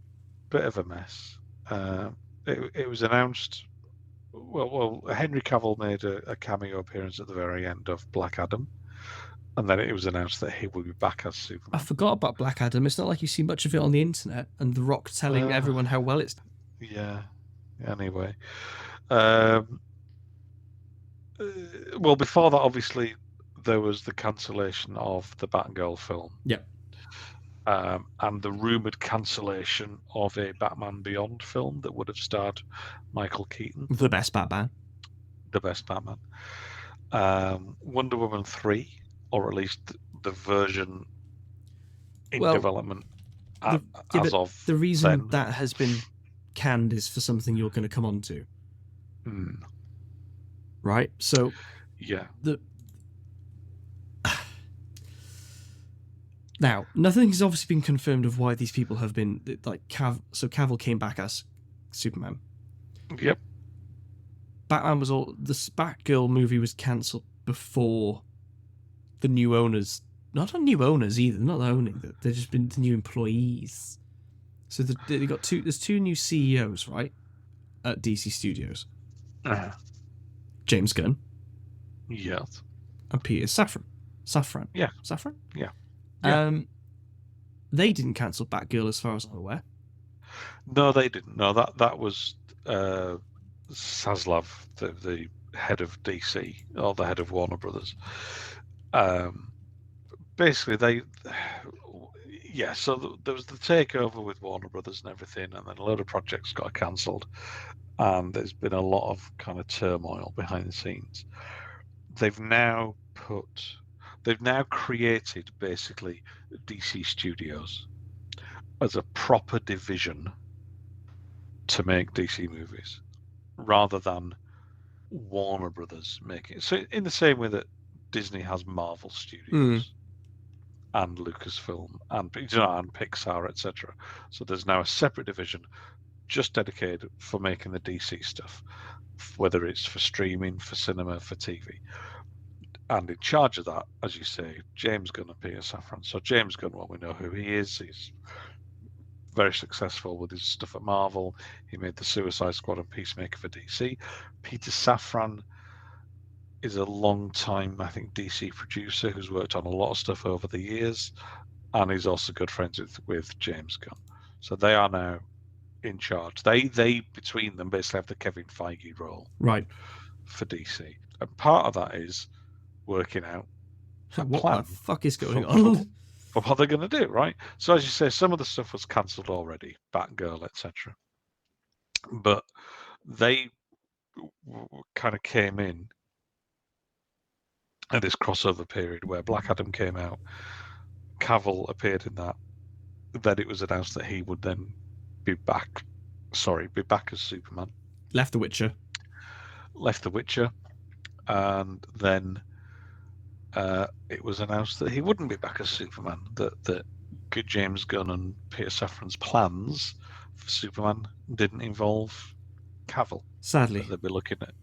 Bit of a mess. It was announced. Well, Henry Cavill made a cameo appearance at the very end of Black Adam, and then it was announced that he will be back as Superman. I forgot about Black Adam. It's not like you see much of it on the internet, and The Rock telling everyone how well it's. Yeah. Anyway. Well, before that, obviously, there was the cancellation of the Batgirl film. Yep. And the rumoured cancellation of a Batman Beyond film that would have starred Michael Keaton. The best Batman. Wonder Woman 3, or at least the version in development as of the reason then. That has been canned is for something you're going to come on to. Right? So... Yeah. Now, nothing has obviously been confirmed of why these people have been like Cavill came back as Superman. Yep. Batman was all the Batgirl movie was cancelled before the new owners. Not on new owners either. Not owning it. They've just been the new employees. So they got two. There's two new CEOs, right, at DC Studios. James Gunn. Yes. And Peter Safran. Yeah. Saffron. Yeah. They didn't cancel Batgirl, as far as I'm aware. No, they didn't. No, that was Zaslav, the head of DC, or the head of Warner Brothers. Basically, so there was the takeover with Warner Brothers and everything, and then a load of projects got cancelled, and there's been a lot of kind of turmoil behind the scenes. They've now created basically DC Studios as a proper division to make DC movies, rather than Warner Brothers making it. So in the same way that Disney has Marvel Studios and Lucasfilm and Pixar, etc. So there's now a separate division just dedicated for making the DC stuff, whether it's for streaming, for cinema, for TV. And in charge of that, as you say, James Gunn and Peter Safran. So James Gunn, well, we know who he is. He's very successful with his stuff at Marvel. He made the Suicide Squad and Peacemaker for DC. Peter Safran is a long time, I think, DC producer who's worked on a lot of stuff over the years, and he's also good friends with James Gunn. So they are now in charge. They between them basically have the Kevin Feige role, Right. for DC, and part of that is working out What plan the fuck is going on? for what they're going to do, right? So as you say, some of the stuff was cancelled already, Batgirl, etc. But they kind of came in at this crossover period where Black Adam came out, Cavill appeared in that. Then it was announced that he would then be back as Superman. Left The Witcher. Left The Witcher, and then it was announced that he wouldn't be back as Superman. That James Gunn and Peter Safran's plans for Superman didn't involve Cavill. Sadly. They'd be looking at,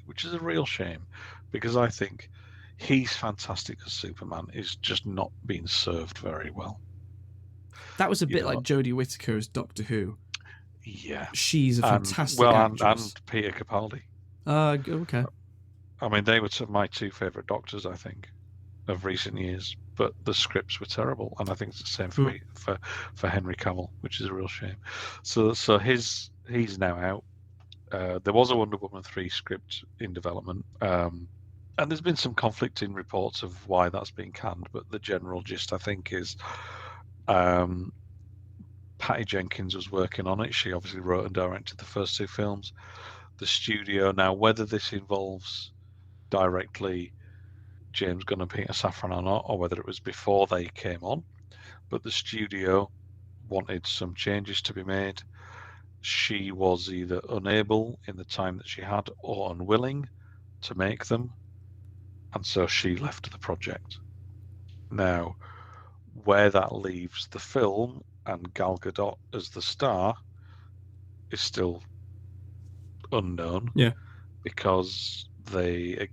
which is a real shame, because I think he's fantastic as Superman. Is just not being served very well. That was a bit like Jodie Whittaker as Doctor Who. Yeah, she's a fantastic actress. And Peter Capaldi. Okay. I mean, they were my two favourite Doctors, I think, of recent years. But the scripts were terrible, and I think it's the same for me for Henry Cavill, which is a real shame. So he's now out. There was a Wonder Woman 3 script in development, and there's been some conflicting reports of why that's been canned. But the general gist, I think, is Patty Jenkins was working on it. She obviously wrote and directed the first two films. The studio, now whether this involves directly James Gunn and Peter Safran or not, or whether it was before they came on, but the studio wanted some changes to be made. She was either unable in the time that she had or unwilling to make them, and so she left the project. Now, where that leaves the film and Gal Gadot as the star is still unknown. Yeah. Because they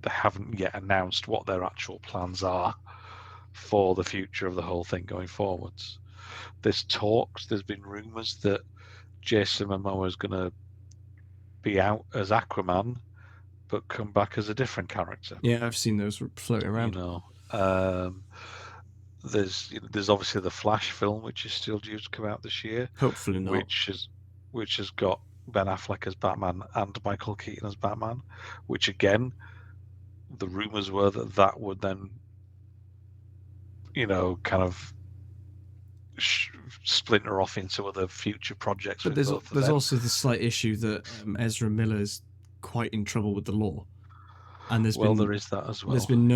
haven't yet announced what their actual plans are for the future of the whole thing going forwards. There's been rumours that Jason Momoa is going to be out as Aquaman, but come back as a different character. Yeah, I've seen those floating around. There's obviously the Flash film, which is still due to come out this year. Hopefully not. Which has got Ben Affleck as Batman and Michael Keaton as Batman, which again, the rumours were that would then, kind of splinter off into other future projects. But there's also the slight issue that Ezra Miller is quite in trouble with the law, and there is that as well. There's been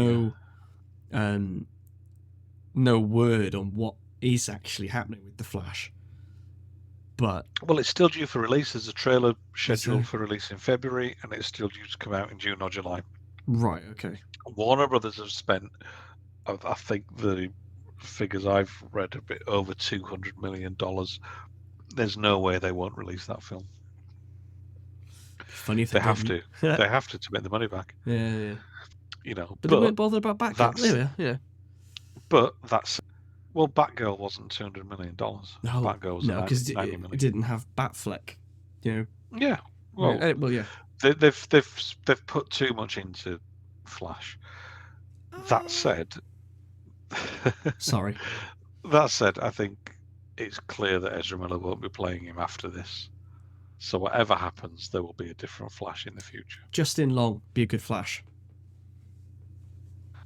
no word on what is actually happening with the Flash. But it's still due for release. There's a trailer scheduled for release in February, and it's still due to come out in June or July. Right. Okay. Warner Brothers have spent, I think the figures I've read, a bit over $200 million. There's no way they won't release that film. Funny if they have to. They have to make the money back. Yeah. But they weren't bothered about Batgirl. Yeah. But Batgirl wasn't $200 million. No, Batgirl was because it didn't have Batfleck. Yeah. Yeah. They've put too much into Flash. That said, sorry. That said, I think it's clear that Ezra Miller won't be playing him after this. So whatever happens, there will be a different Flash in the future. Justin Long, be a good Flash.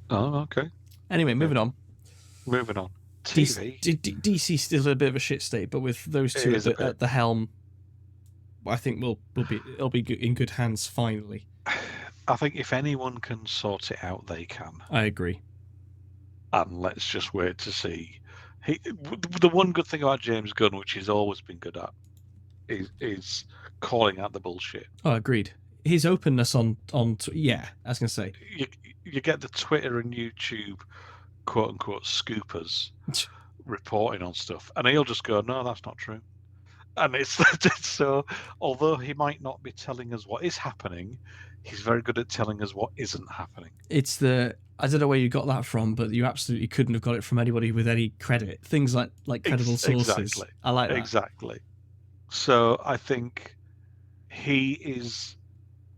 Oh, okay. Anyway, moving on. TV. DC still a bit of a shit state, but with those two at the helm, I think it'll be in good hands finally. I think if anyone can sort it out, they can. I agree. And let's just wait to see. The one good thing about James Gunn, which he's always been good at, is calling out the bullshit. Oh, agreed. His openness on I was gonna say. You get the Twitter and YouTube quote unquote scoopers reporting on stuff, and he'll just go, "No, that's not true." And it's so. Although he might not be telling us what is happening, he's very good at telling us what isn't happening. I don't know where you got that from, but you absolutely couldn't have got it from anybody with any credit. Things like credible sources. Exactly. I like that. Exactly. So I think he is.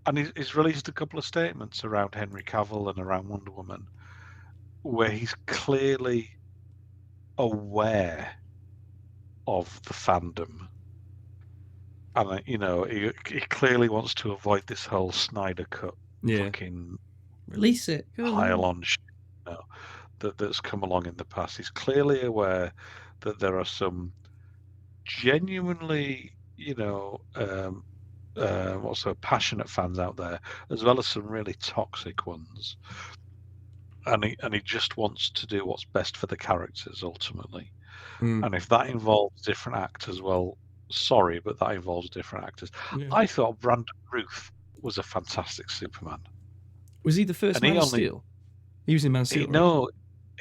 and he's released a couple of statements around Henry Cavill and around Wonder Woman, where he's clearly aware of the fandom, and he clearly wants to avoid this whole Snyder Cut fucking release it pile on shit, that's come along in the past. He's clearly aware that there are some genuinely, also passionate fans out there, as well as some really toxic ones. And he just wants to do what's best for the characters ultimately. And if that involves different actors, well, sorry, but that involves different actors. Yeah. I thought Brandon Routh was a fantastic Superman. Was he the first Man of Steel? He was in Man of Steel. No,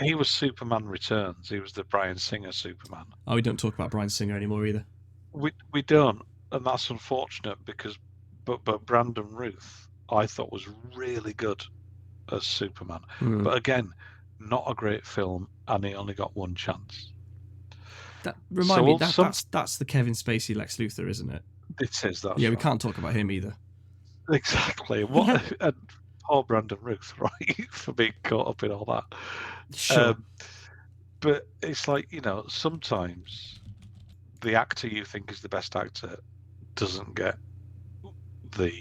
he was Superman Returns. He was the Bryan Singer Superman. Oh, we don't talk about Bryan Singer anymore either. We don't, and that's unfortunate because, but Brandon Routh, I thought was really good as Superman. But again, not a great film, and he only got one chance. Remind me, that's the Kevin Spacey Lex Luthor, isn't it? It is that. Yeah, we can't talk about him either. Exactly. What? And poor Brandon Routh, right, for being caught up in all that. Sure. But it's like, sometimes the actor you think is the best actor doesn't get the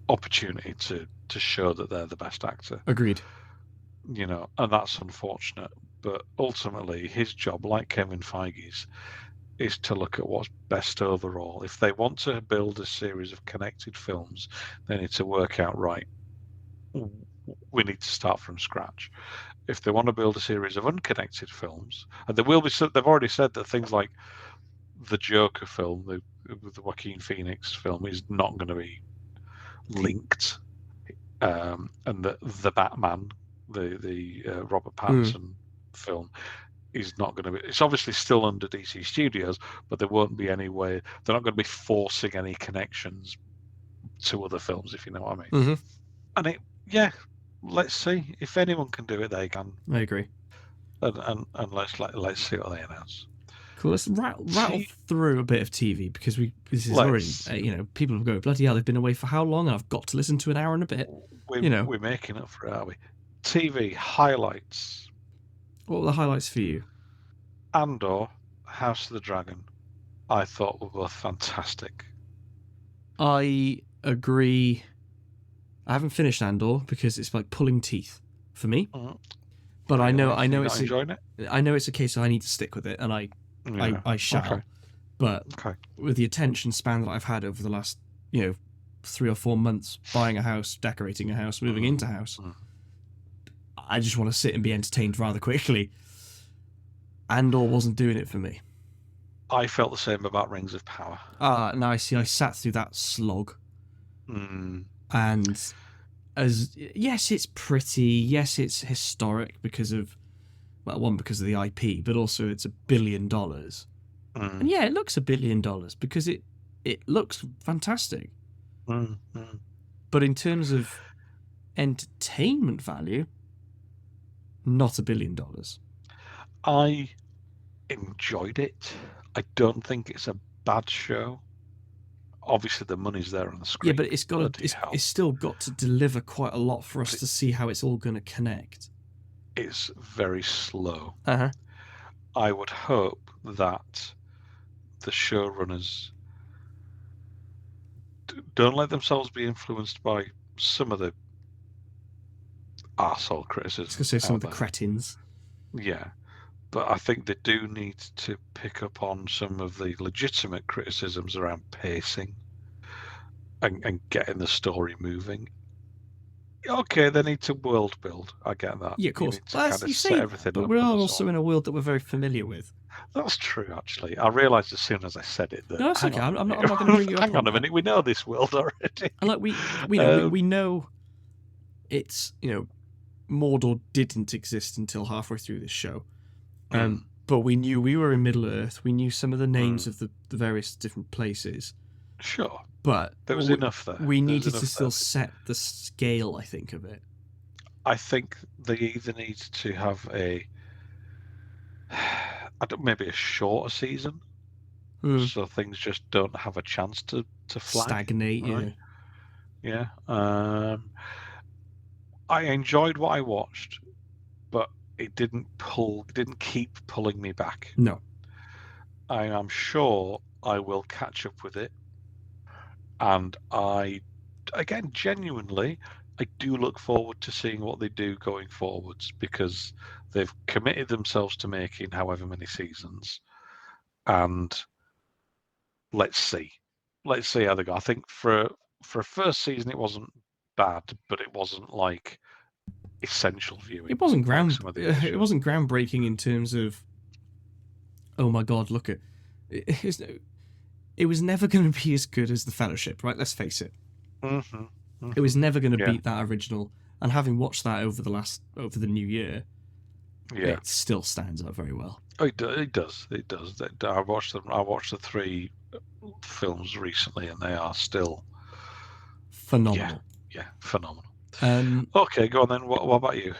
opportunity to show that they're the best actor. Agreed. And that's unfortunate. But ultimately, his job, like Kevin Feige's, is to look at what's best overall. If they want to build a series of connected films, they need to work out, right, we need to start from scratch. If they want to build a series of unconnected films, and there will be some, they've already said that things like the Joker film, the Joaquin Phoenix film, is not going to be linked, and the Batman, the Robert Pattinson film, is not going to be. It's obviously still under DC Studios, but there won't be any way. They're not going to be forcing any connections to other films, if you know what I mean. Mm-hmm. And let's see if anyone can do it. They can. I agree. And let's see what they announce. Cool. Let's rattle through a bit of TV because already people will go, bloody hell, they've been away for how long? And I've got to listen to an hour and a bit. We're making up for it, are we? TV highlights. What were the highlights for you? Andor, House of the Dragon, I thought were both fantastic. I agree. I haven't finished Andor because it's like pulling teeth for me. But I know it's a case of I need to stick with it, and I shall. Okay. But with the attention span that I've had over the last 3 or 4 months, buying a house, decorating a house, moving into a house, I just want to sit and be entertained rather quickly. Andor wasn't doing it for me. I felt the same about Rings of Power. Now I see. I sat through that slog, and yes, it's pretty. Yes, it's historic because of the IP, but also it's $1 billion. And yeah, it looks $1 billion because it looks fantastic. But in terms of entertainment value, not $1 billion. I enjoyed it. I don't think it's a bad show. Obviously, the money's there on the screen. Yeah, but it's still got to deliver quite a lot for us to see how it's all going to connect. It's very slow. I would hope that the showrunners don't let themselves be influenced by some of the arsehole criticism. I was going to say some of the cretins. Yeah. But I think they do need to pick up on some of the legitimate criticisms around pacing and getting the story moving. Okay, they need to world build. I get that. Yeah, of course. But we are also in a world that we're very familiar with. That's true, actually. I realised as soon as I said it that. No, that's okay. I'm not going to bring you up. Hang on a minute. We know this world already. And like we know it's Mordor didn't exist until halfway through this show. But we knew we were in Middle Earth. We knew some of the names of the various different places. Sure. But there was enough there. We needed to still set the scale, I think, of it. I think they either need to have maybe a shorter season, so things just don't have a chance to flag. Stagnate, right? Yeah. I enjoyed what I watched, but it didn't keep pulling me back. No. I am sure I will catch up with it, and genuinely, I do look forward to seeing what they do going forwards, because they've committed themselves to making however many seasons, and let's see how they go. I think for a first season it wasn't bad, but it wasn't like essential viewing. It wasn't it wasn't groundbreaking in terms of, oh my god, look at it. It was never going to be as good as The Fellowship, right? Let's face it. Mm-hmm. Mm-hmm. It was never going to beat that original. And having watched that over the new year, it still stands up very well. Oh, it does. I watched the 3 films recently, and they are still phenomenal. Yeah, phenomenal. Okay, go on then. What about you?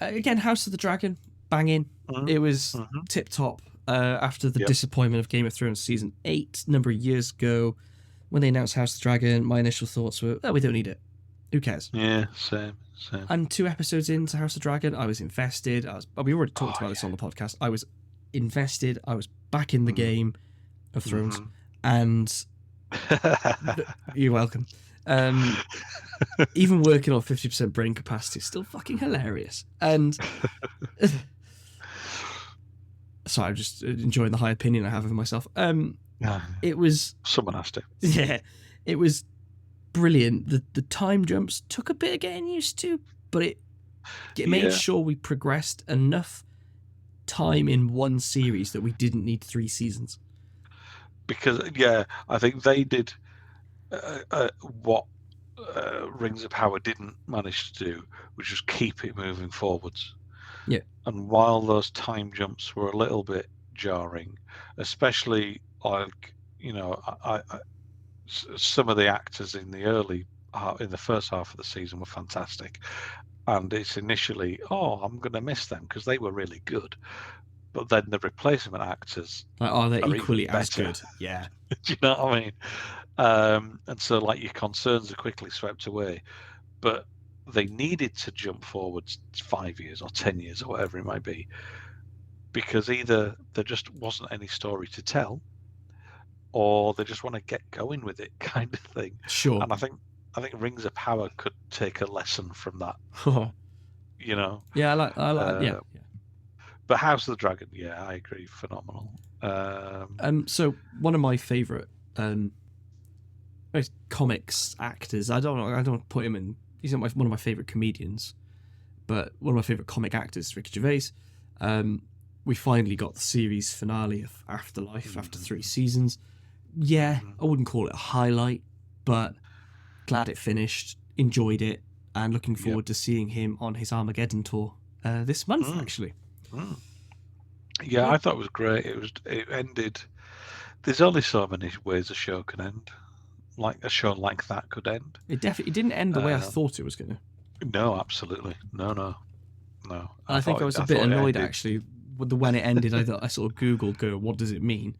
Again, House of the Dragon, banging. Mm-hmm. It was tip top. After the disappointment of Game of Thrones season 8 a number of years ago, when they announced House of the Dragon, my initial thoughts were, we don't need it. Who cares? Yeah, same. And 2 episodes into House of the Dragon, I was invested. We already talked about this on the podcast. I was invested. I was back in the game of Thrones. And you're welcome. Even working on 50% brain capacity is still fucking hilarious. And sorry, I'm just enjoying the high opinion I have of myself. It was... Someone has to. Yeah, it was brilliant. The time jumps took a bit of getting used to, but it made sure we progressed enough time in one series that we didn't need 3 seasons. Because, I think they did what Rings of Power didn't manage to do, which was keep it moving forwards. Yeah. And while those time jumps were a little bit jarring, especially some of the actors in the first half of the season were fantastic, and it's initially, I'm going to miss them because they were really good, but then the replacement actors they're equally as good. Yeah. Do you know what I mean? And so your concerns are quickly swept away, but they needed to jump forwards 5 years or 10 years or whatever it might be, because either there just wasn't any story to tell, or they just want to get going with it, kind of thing. Sure. And I think Rings of Power could take a lesson from that. Yeah, I like yeah. But House of the Dragon, I agree, phenomenal. So one of my favourite comics actors, I don't put him in. He's not one of my favourite comedians, but one of my favourite comic actors is Ricky Gervais. We finally got the series finale of Afterlife after 3 seasons. I wouldn't call it a highlight, but glad it finished, enjoyed it, and looking forward to seeing him on his Armageddon tour this month, actually. Yeah, I thought it was great. It ended. There's only so many ways a show can end. Like a show like that could end. It definitely didn't end the way I thought it was going to. No, absolutely. No. I think I was a bit annoyed actually when it ended. I sort of Googled, what does it mean?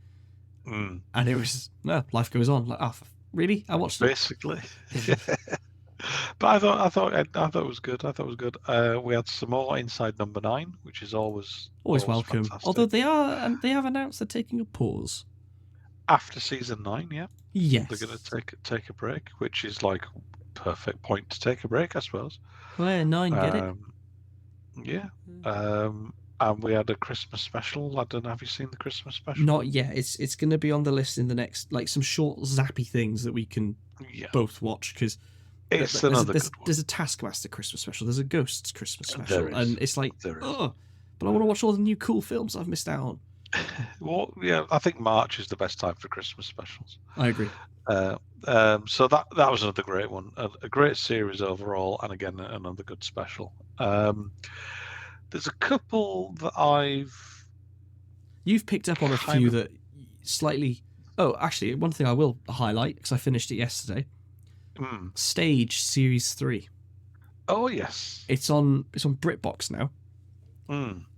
And it was, life goes on. Like, really? I watched it. Basically. But I thought it was good. We had some more inside number 9, which is always welcome. Fantastic. Although they have announced they're taking a pause after season 9. Yes, they're going to take a break, which is like perfect point to take a break, I suppose. Well, 9 get it. Yeah. And we had a Christmas special. I don't know. Have you seen the Christmas special? Not yet. It's going to be on the list in the next, some short zappy things that we can both watch, because there's a Taskmaster Christmas special. There's a Ghosts Christmas special, and it's like, but I want to watch all the new cool films I've missed out on. Well, I think March is the best time for Christmas specials. I agree. So that was another great one, a great series overall, and again another good special. There's a couple that you've picked up on a few that slightly. Oh, actually, one thing I will highlight, because I finished it yesterday. Stage Series 3. Oh yes, it's on BritBox now.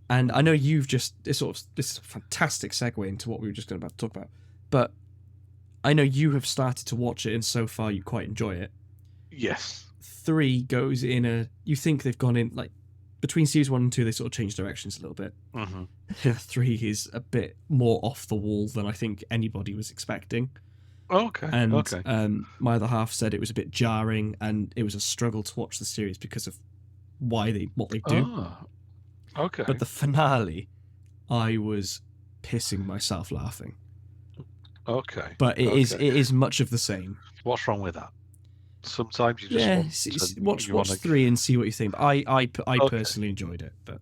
And I know you've just this is a fantastic segue into what we were just going to talk about. But I know you have started to watch it, and so far you quite enjoy it. Yes. 3 goes in a... You think they've gone in... Like, between series 1 and 2, they sort of changed directions a little bit. Mm-hmm. 3 is a bit more off the wall than I think anybody was expecting. Okay. And my other half said it was a bit jarring and it was a struggle to watch the series because of what they do. Oh, okay. But the finale, I was pissing myself laughing. Okay. But it is much of the same. What's wrong with that? Sometimes you just watch 3 and see what you think. But I personally enjoyed it. But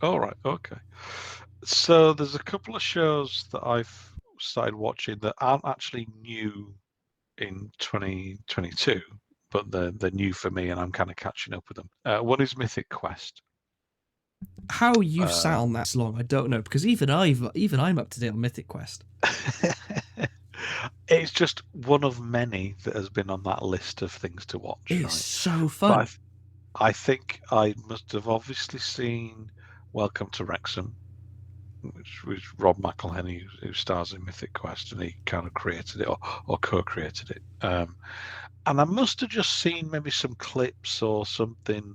all right, okay. So there's a couple of shows that I've started watching that aren't actually new in 2022, but they're new for me, and I'm kind of catching up with them. One is Mythic Quest. How you sat on that long, I don't know, because even I'm up to date on Mythic Quest. It's just one of many that has been on that list of things to watch. It's so fun. But I think I must have obviously seen Welcome to Wrexham, which was Rob McElhenney, who stars in Mythic Quest, and he kind of created it or co-created it. And I must have just seen maybe some clips or something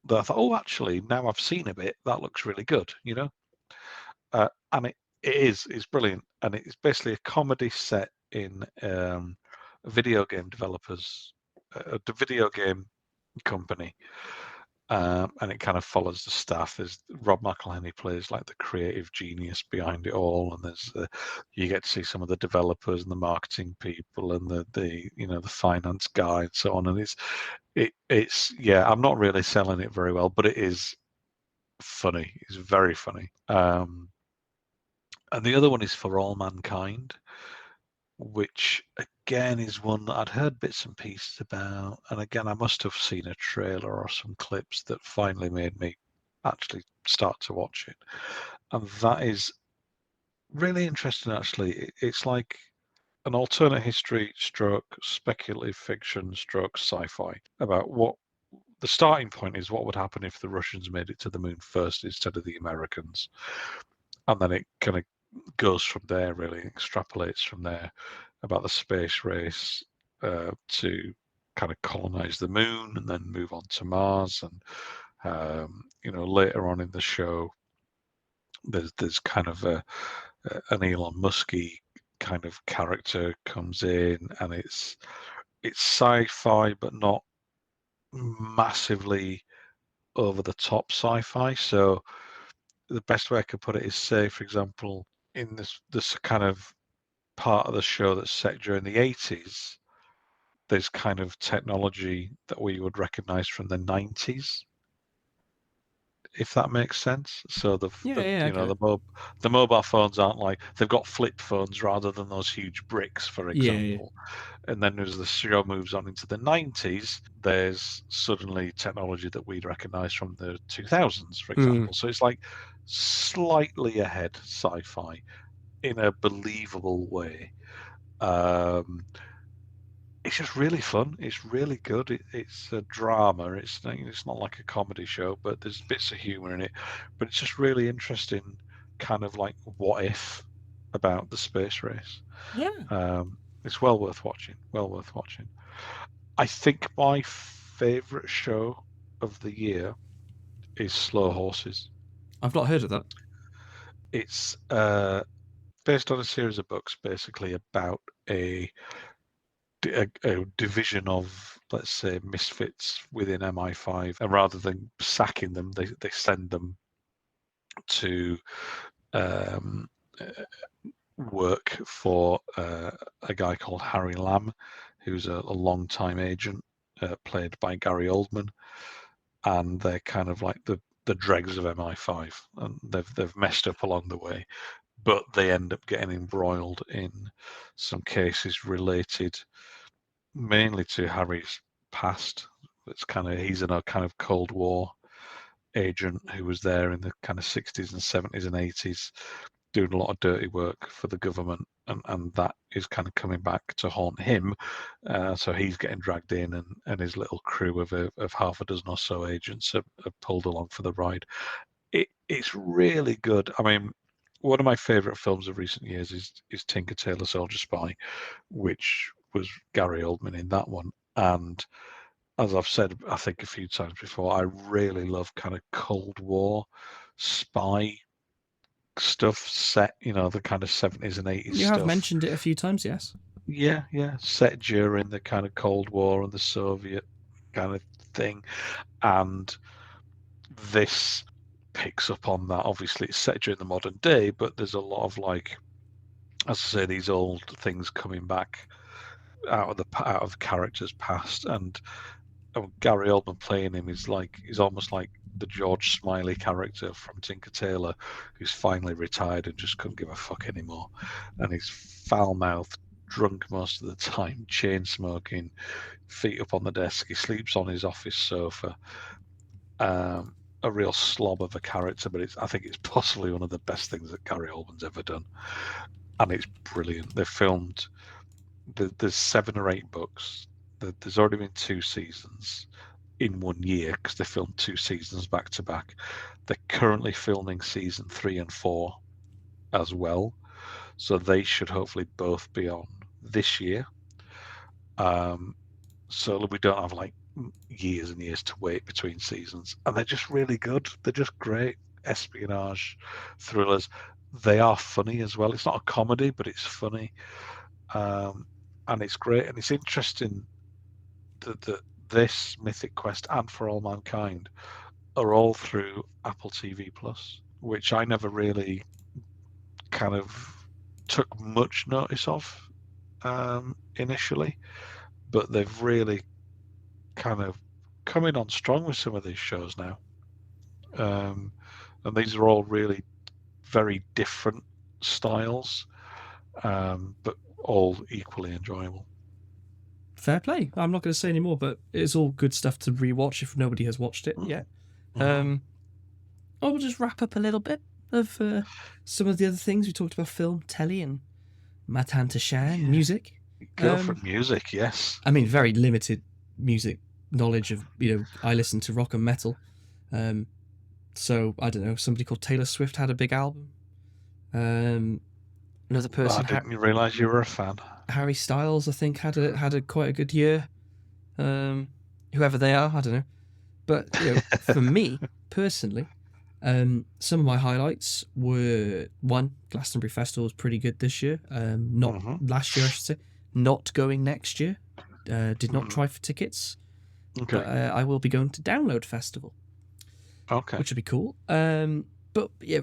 that I thought, oh, actually, now I've seen a bit, that looks really good, and it's brilliant, and it's basically a comedy set in a video game developers, a video game company, and it kind of follows the staff. There's Rob McElhenney plays like the creative genius behind it all, and there's you get to see some of the developers and the marketing people and the finance guy and so on. And it's I'm not really selling it very well, but it is funny. It's very funny. And the other one is For All Mankind, which again is one that I'd heard bits and pieces about, and again I must have seen a trailer or some clips that finally made me actually start to watch it. And that is really interesting, actually. It's like an alternate history stroke speculative fiction stroke sci-fi about what the starting point is, what would happen if the Russians made it to the moon first instead of the Americans, and then it kind of goes from there, really extrapolates from there about the space race to kind of colonize the moon and then move on to Mars. And later on in the show, there's kind of an Elon Musky kind of character comes in, and it's sci-fi but not massively over the top sci-fi. So the best way I could put it is, say, for example, in this kind of part of the show that's set during the 80s, there's kind of technology that we would recognize from the 90s, if that makes sense. So the mobile phones aren't like, they've got flip phones rather than those huge bricks, for example. And then as the show moves on into the 90s, there's suddenly technology that we'd recognize from the 2000s, for example. So it's like slightly ahead sci-fi in a believable way. It's just really fun. It's really good. It's a drama. It's not like a comedy show, but there's bits of humor in it. But it's just really interesting, kind of like what if about the space race. Yeah. It's well worth watching. Well worth watching. I think my favorite show of the year is Slow Horses. I've not heard of that. It's based on a series of books, basically about a division of, let's say, misfits within MI5, and rather than sacking them, they send them to work for a guy called Harry Lamb, who's a long-time agent, played by Gary Oldman, and they're kind of like the dregs of MI5, and they've messed up along the way, but they end up getting embroiled in some cases related mainly to Harry's past. It's he's in a kind of Cold War agent who was there in the kind of 60s and 70s and 80s doing a lot of dirty work for the government, and that is kind of coming back to haunt him. So he's getting dragged in, and his little crew of half a dozen or so agents are pulled along for the ride. It's really good. I mean, one of my favorite films of recent years is Tinker Tailor Soldier Spy, which was Gary Oldman in that one. And as I've said, I think a few times before, I really love kind of Cold War spy stuff set, the kind of 70s and 80s You stuff. have mentioned it a few times, yes. Yeah, set during the kind of Cold War and the Soviet kind of thing. And this picks up on that. Obviously, it's set during the modern day, but there's a lot of, like, as I say, these old things coming back out of characters past. And Gary Oldman playing him is almost like the George Smiley character from Tinker Tailor, who's finally retired and just couldn't give a fuck anymore. And he's foul-mouthed, drunk most of the time, chain smoking, feet up on the desk. He sleeps on his office sofa. A real slob of a character, but I think it's possibly one of the best things that Gary Oldman's ever done, and it's brilliant. They filmed. There's 7 or 8 books. There's already been 2 seasons in 1 year because they filmed 2 seasons back to back. They're currently filming season 3 and 4 as well, so they should hopefully both be on this year. So we don't have like years and years to wait between seasons, and they're just really good. They're just great espionage thrillers. They are funny as well. It's not a comedy, but it's funny, and it's great. And it's interesting that this Mythic Quest and For All Mankind are all through Apple TV Plus, which I never really kind of took much notice of initially, but they've really kind of coming on strong with some of these shows now, and these are all really very different styles, but all equally enjoyable. Fair play. I'm not going to say any more, but it's all good stuff to rewatch if nobody has watched it yet. We'll just wrap up a little bit of some of the other things we talked about: film, telly, and Matan Tashan, music. Go for music, yes. I mean, very limited music knowledge of, I listen to rock and metal. So, I don't know, somebody called Taylor Swift had a big album. Another person... I didn't realise you were a fan. Harry Styles, I think, had a quite a good year. Whoever they are, I don't know. But, for me, personally, some of my highlights were, one, Glastonbury Festival was pretty good this year. Not last year, I should say. Not going next year. Did not try for tickets. Okay. But I will be going to Download Festival. Okay. Which would be cool. But yeah,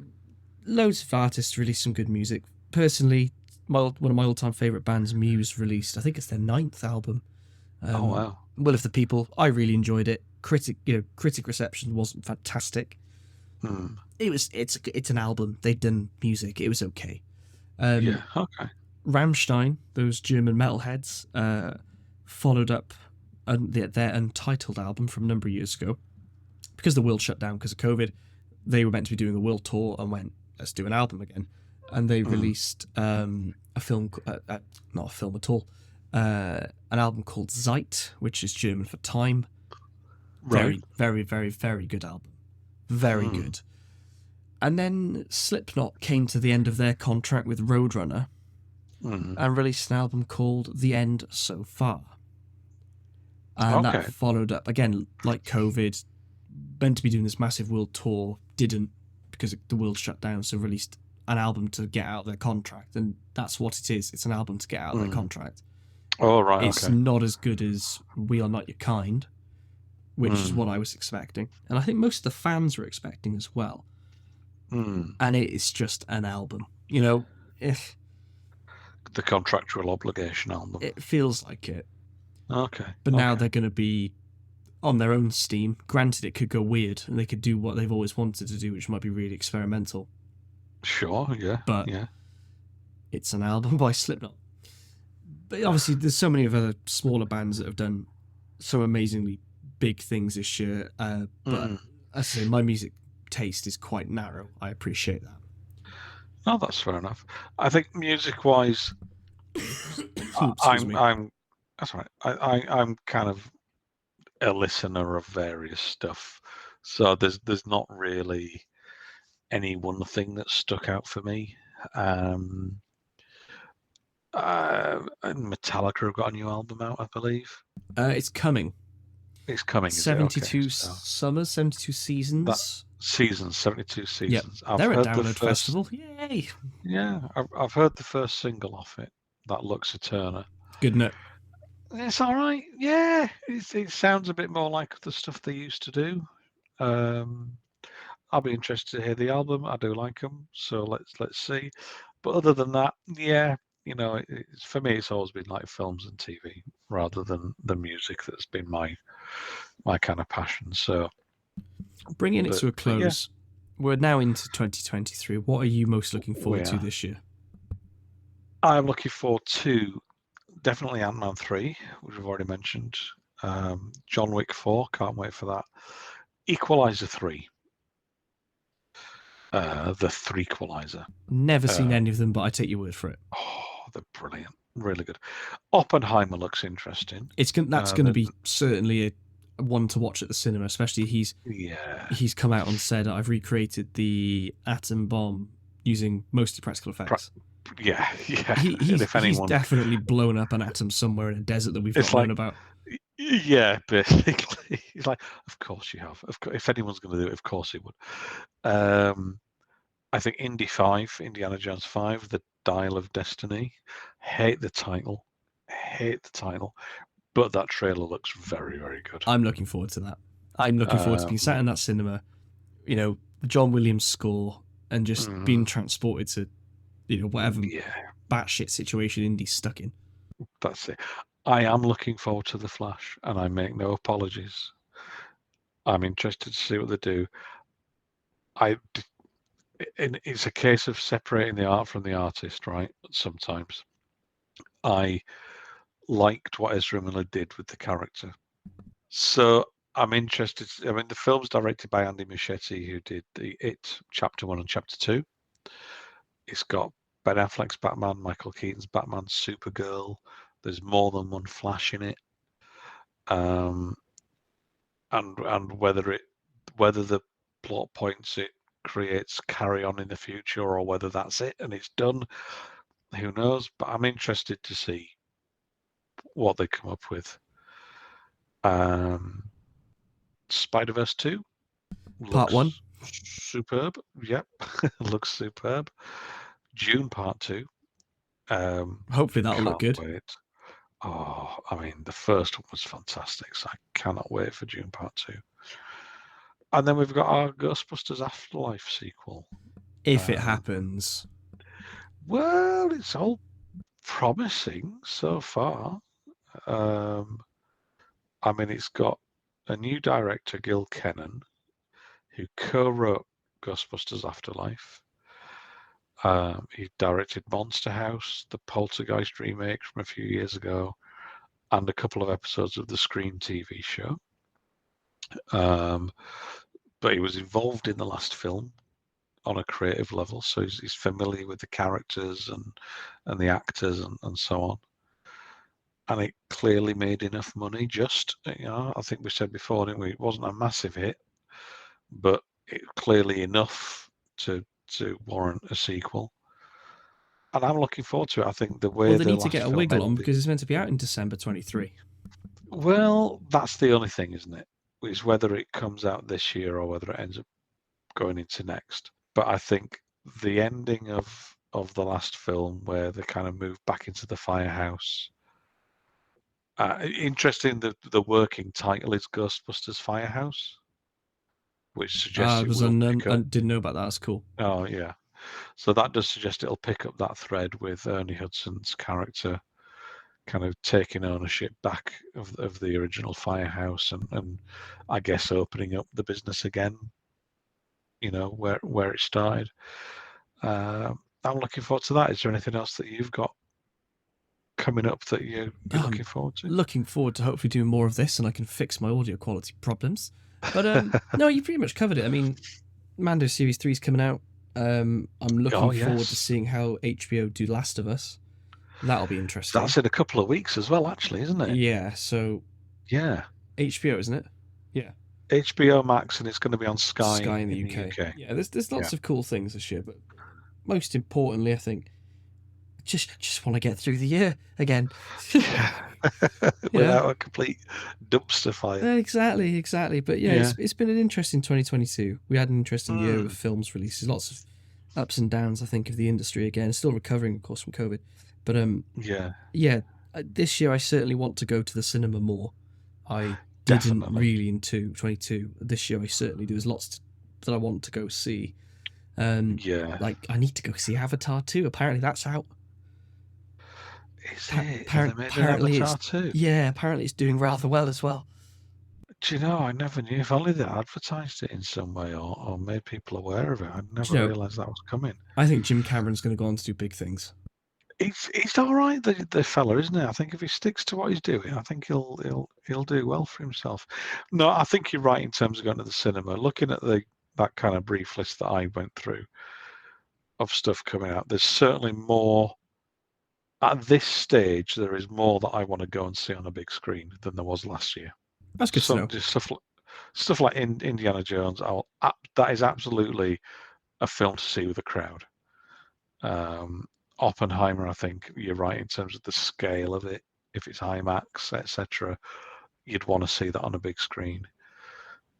loads of artists released some good music. Personally, one of my all-time favourite bands, Muse, released, I think it's their 9th album. Oh wow. Will of the People. I really enjoyed it. Critic reception wasn't fantastic. It's an album. They'd done music. It was okay. Yeah. Okay. Rammstein, those German metalheads, followed up their Untitled album from a number of years ago. Because the world shut down because of COVID, they were meant to be doing a world tour and went, let's do an album again. And they released a film, not a film at all, an album called Zeit, which is German for time. Right. Very, very, very, very good album. Very good. And then Slipknot came to the end of their contract with Roadrunner and released an album called The End So Far. And that followed up, again, like COVID, meant to be doing this massive world tour, didn't, because the world shut down, so released an album to get out of their contract. And that's what it is. It's an album to get out of their contract. Oh, right, It's not as good as We Are Not Your Kind, which is what I was expecting. And I think most of the fans were expecting as well. And it is just an album. If the contractual obligation album. It feels like it. Okay. But now they're going to be on their own steam. Granted, it could go weird, and they could do what they've always wanted to do, which might be really experimental. Sure, yeah. But it's an album by Slipknot. But obviously, there's so many of other smaller bands that have done so amazingly big things this year. But as I say, my music taste is quite narrow. I appreciate that. No, that's fair enough. I think music-wise, I'm that's right. I'm kind of a listener of various stuff, so there's not really any one thing that stuck out for me. Metallica have got a new album out, I believe. It's coming. It's coming. 72 Okay, summers, 72 seasons. Seasons, 72 seasons. Yep. They're a download festival. Yay! Yeah, I've heard the first single off it. That Lux Eterna. Good note. It's all right. Yeah, it sounds a bit more like the stuff they used to do. I'll be interested to hear the album. I do like them, so let's see. But other than that, yeah, for me, it's always been like films and TV rather than the music that's been my kind of passion. So, bringing it to a close, we're now into 2023. What are you most looking forward to this year? I'm looking forward to definitely Ant-Man 3, which we've already mentioned. John Wick 4, can't wait for that. Equalizer 3. The Threequalizer. Never seen any of them, but I take your word for it. Oh, they're brilliant. Really good. Oppenheimer looks interesting. That's going to be certainly a one to watch at the cinema, especially he's come out and said, I've recreated the atom bomb using mostly practical effects. Yeah. He's definitely blown up an atom somewhere in a desert that we've not known about. Yeah, basically. He's like, of course you have. Of course, if anyone's going to do it, of course he would. I think Indy 5, Indiana Jones 5, The Dial of Destiny. Hate the title, but that trailer looks very, very good. I'm looking forward to that. I'm looking forward to being sat in that cinema, the John Williams score, and just being transported to, whatever batshit situation Indy's stuck in. That's it. I am looking forward to The Flash, and I make no apologies. I'm interested to see what they do. It's a case of separating the art from the artist, right? Sometimes. I liked what Ezra Miller did with the character. So I'm interested. The film's directed by Andy Muschietti, who did the It Chapter 1 and Chapter 2. It's got Ben Affleck's Batman, Michael Keaton's Batman, Supergirl. There's more than one Flash in it. And whether the plot points it creates carry on in the future, or whether that's it and it's done, who knows? But I'm interested to see what they come up with. Spider-Verse 2 Part 1 superb. Yep. Looks superb. Dune Part 2. Hopefully that'll look good. Wait. Oh, the first one was fantastic, so I cannot wait for Dune Part 2. And then we've got our Ghostbusters Afterlife sequel. If it happens. Well, it's all promising so far. It's got a new director, Gil Kennan, who co-wrote Ghostbusters Afterlife. He directed Monster House, the Poltergeist remake from a few years ago, and a couple of episodes of the Scream TV show. But he was involved in the last film on a creative level, so he's familiar with the characters and the actors and so on. And it clearly made enough money. I think we said before, didn't we? It wasn't a massive hit, but it clearly enough to warrant a sequel. And I'm looking forward to it. I think the way they need to get a wiggle on, because it's meant to be out in December 23. Well, that's the only thing, isn't it? Is whether it comes out this year or whether it ends up going into next. But I think the ending of the last film, where they kind of move back into the firehouse. Interesting that the working title is Ghostbusters Firehouse, which suggests I didn't know about that. That's cool. Oh yeah, so that does suggest it'll pick up that thread with Ernie Hudson's character kind of taking ownership back of the original firehouse and I guess opening up the business again, where it started. I'm looking forward to that. Is there anything else that you've got coming up that you're looking forward to? Looking forward to hopefully doing more of this and I can fix my audio quality problems. But no, you pretty much covered it. Mando Series 3 is coming out. I'm looking forward to seeing how HBO do Last of Us. That'll be interesting. That's in a couple of weeks as well, actually, isn't it? Yeah, so... Yeah. HBO, isn't it? Yeah. HBO Max, and it's going to be on Sky in the UK. Yeah, there's lots of cool things this year, but most importantly, I think just want to get through the year again. Without a complete dumpster fire. Exactly. But it's been an interesting 2022. We had an interesting year of films releases, lots of ups and downs, I think, of the industry again. Still recovering, of course, from COVID. But this year I certainly want to go to the cinema more. I didn't really in 2022. This year I certainly do. There's lots that I want to go see. Like I need to go see Avatar 2. Apparently that's out. Is it? Apparently Avatar 2? Yeah, apparently it's doing rather well as well. Do you know, I never knew. If only they advertised it in some way or made people aware of it. I never realised that was coming. I think Jim Cameron's going to go on to do big things. He's all right, the fella, isn't he? I think if he sticks to what he's doing, I think he'll do well for himself. No, I think you're right in terms of going to the cinema. Looking at that kind of brief list that I went through of stuff coming out, there's certainly more. At this stage, there is more that I want to go and see on a big screen than there was last year. That's good to know. Just stuff like Indiana Jones. That is absolutely a film to see with a crowd. Oppenheimer, I think you're right in terms of the scale of it. If it's IMAX, etc., you'd want to see that on a big screen.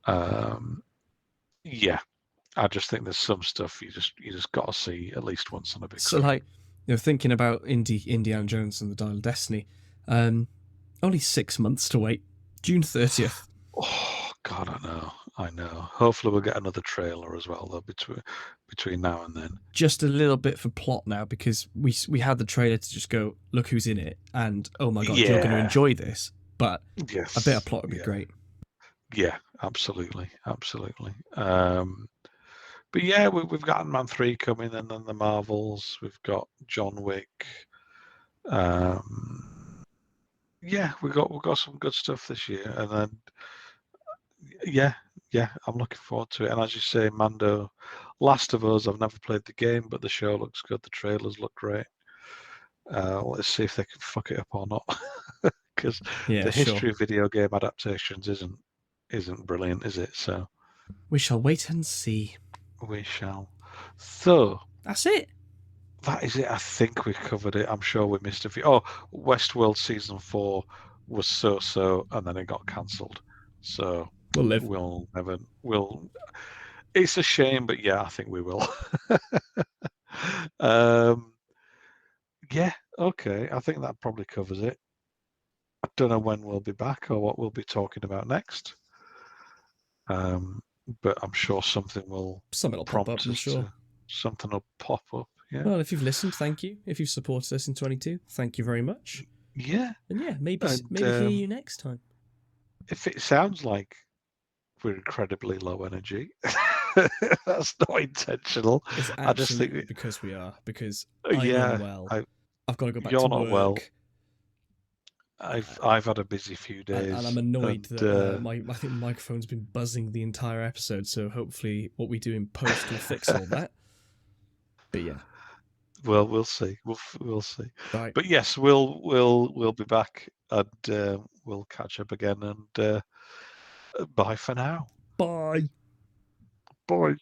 I just think there's some stuff you just got to see at least once on a big screen. So, like, thinking about Indiana Jones and the Dial of Destiny, only 6 months to wait. June 30th. Oh God, I know. Hopefully we'll get another trailer as well, though, between now and then. Just a little bit for plot now, because we had the trailer to just go, look who's in it, and oh my God, you're going to enjoy this. But a bit of plot would be great. Yeah, absolutely. But yeah, we've got Ant-Man 3 coming, and then the Marvels. We've got John Wick. We've got some good stuff this year, and then I'm looking forward to it. And as you say, Mando, Last of Us. I've never played the game, but the show looks good. The trailers look great. Let's see if they can fuck it up or not, because the history of video game adaptations isn't brilliant, is it? So we shall wait and see. We shall. So that's it. That is it. I think we covered it. I'm sure we missed a few. Oh, Westworld season 4 was so, and then it got cancelled. So we'll live. We'll. It's a shame, but yeah, I think we will. Okay. I think that probably covers it. I don't know when we'll be back or what we'll be talking about next. But I'm sure something will pop up. I'm sure something will pop up. Yeah. Well, if you've listened, thank you. If you've supported us in 22, thank you very much. Yeah. And maybe hear you next time. If it sounds like we're incredibly low energy, that's not intentional. It's I just think because we are. Because I'm unwell. I've got to go back to work. You're not well. I've had a busy few days, and I'm annoyed that I think my microphone's been buzzing the entire episode. So hopefully, what we do in post will fix all that. But yeah. Well, we'll see. We'll see. Right. But yes, we'll be back, and we'll catch up again. And bye for now. Bye. Bye.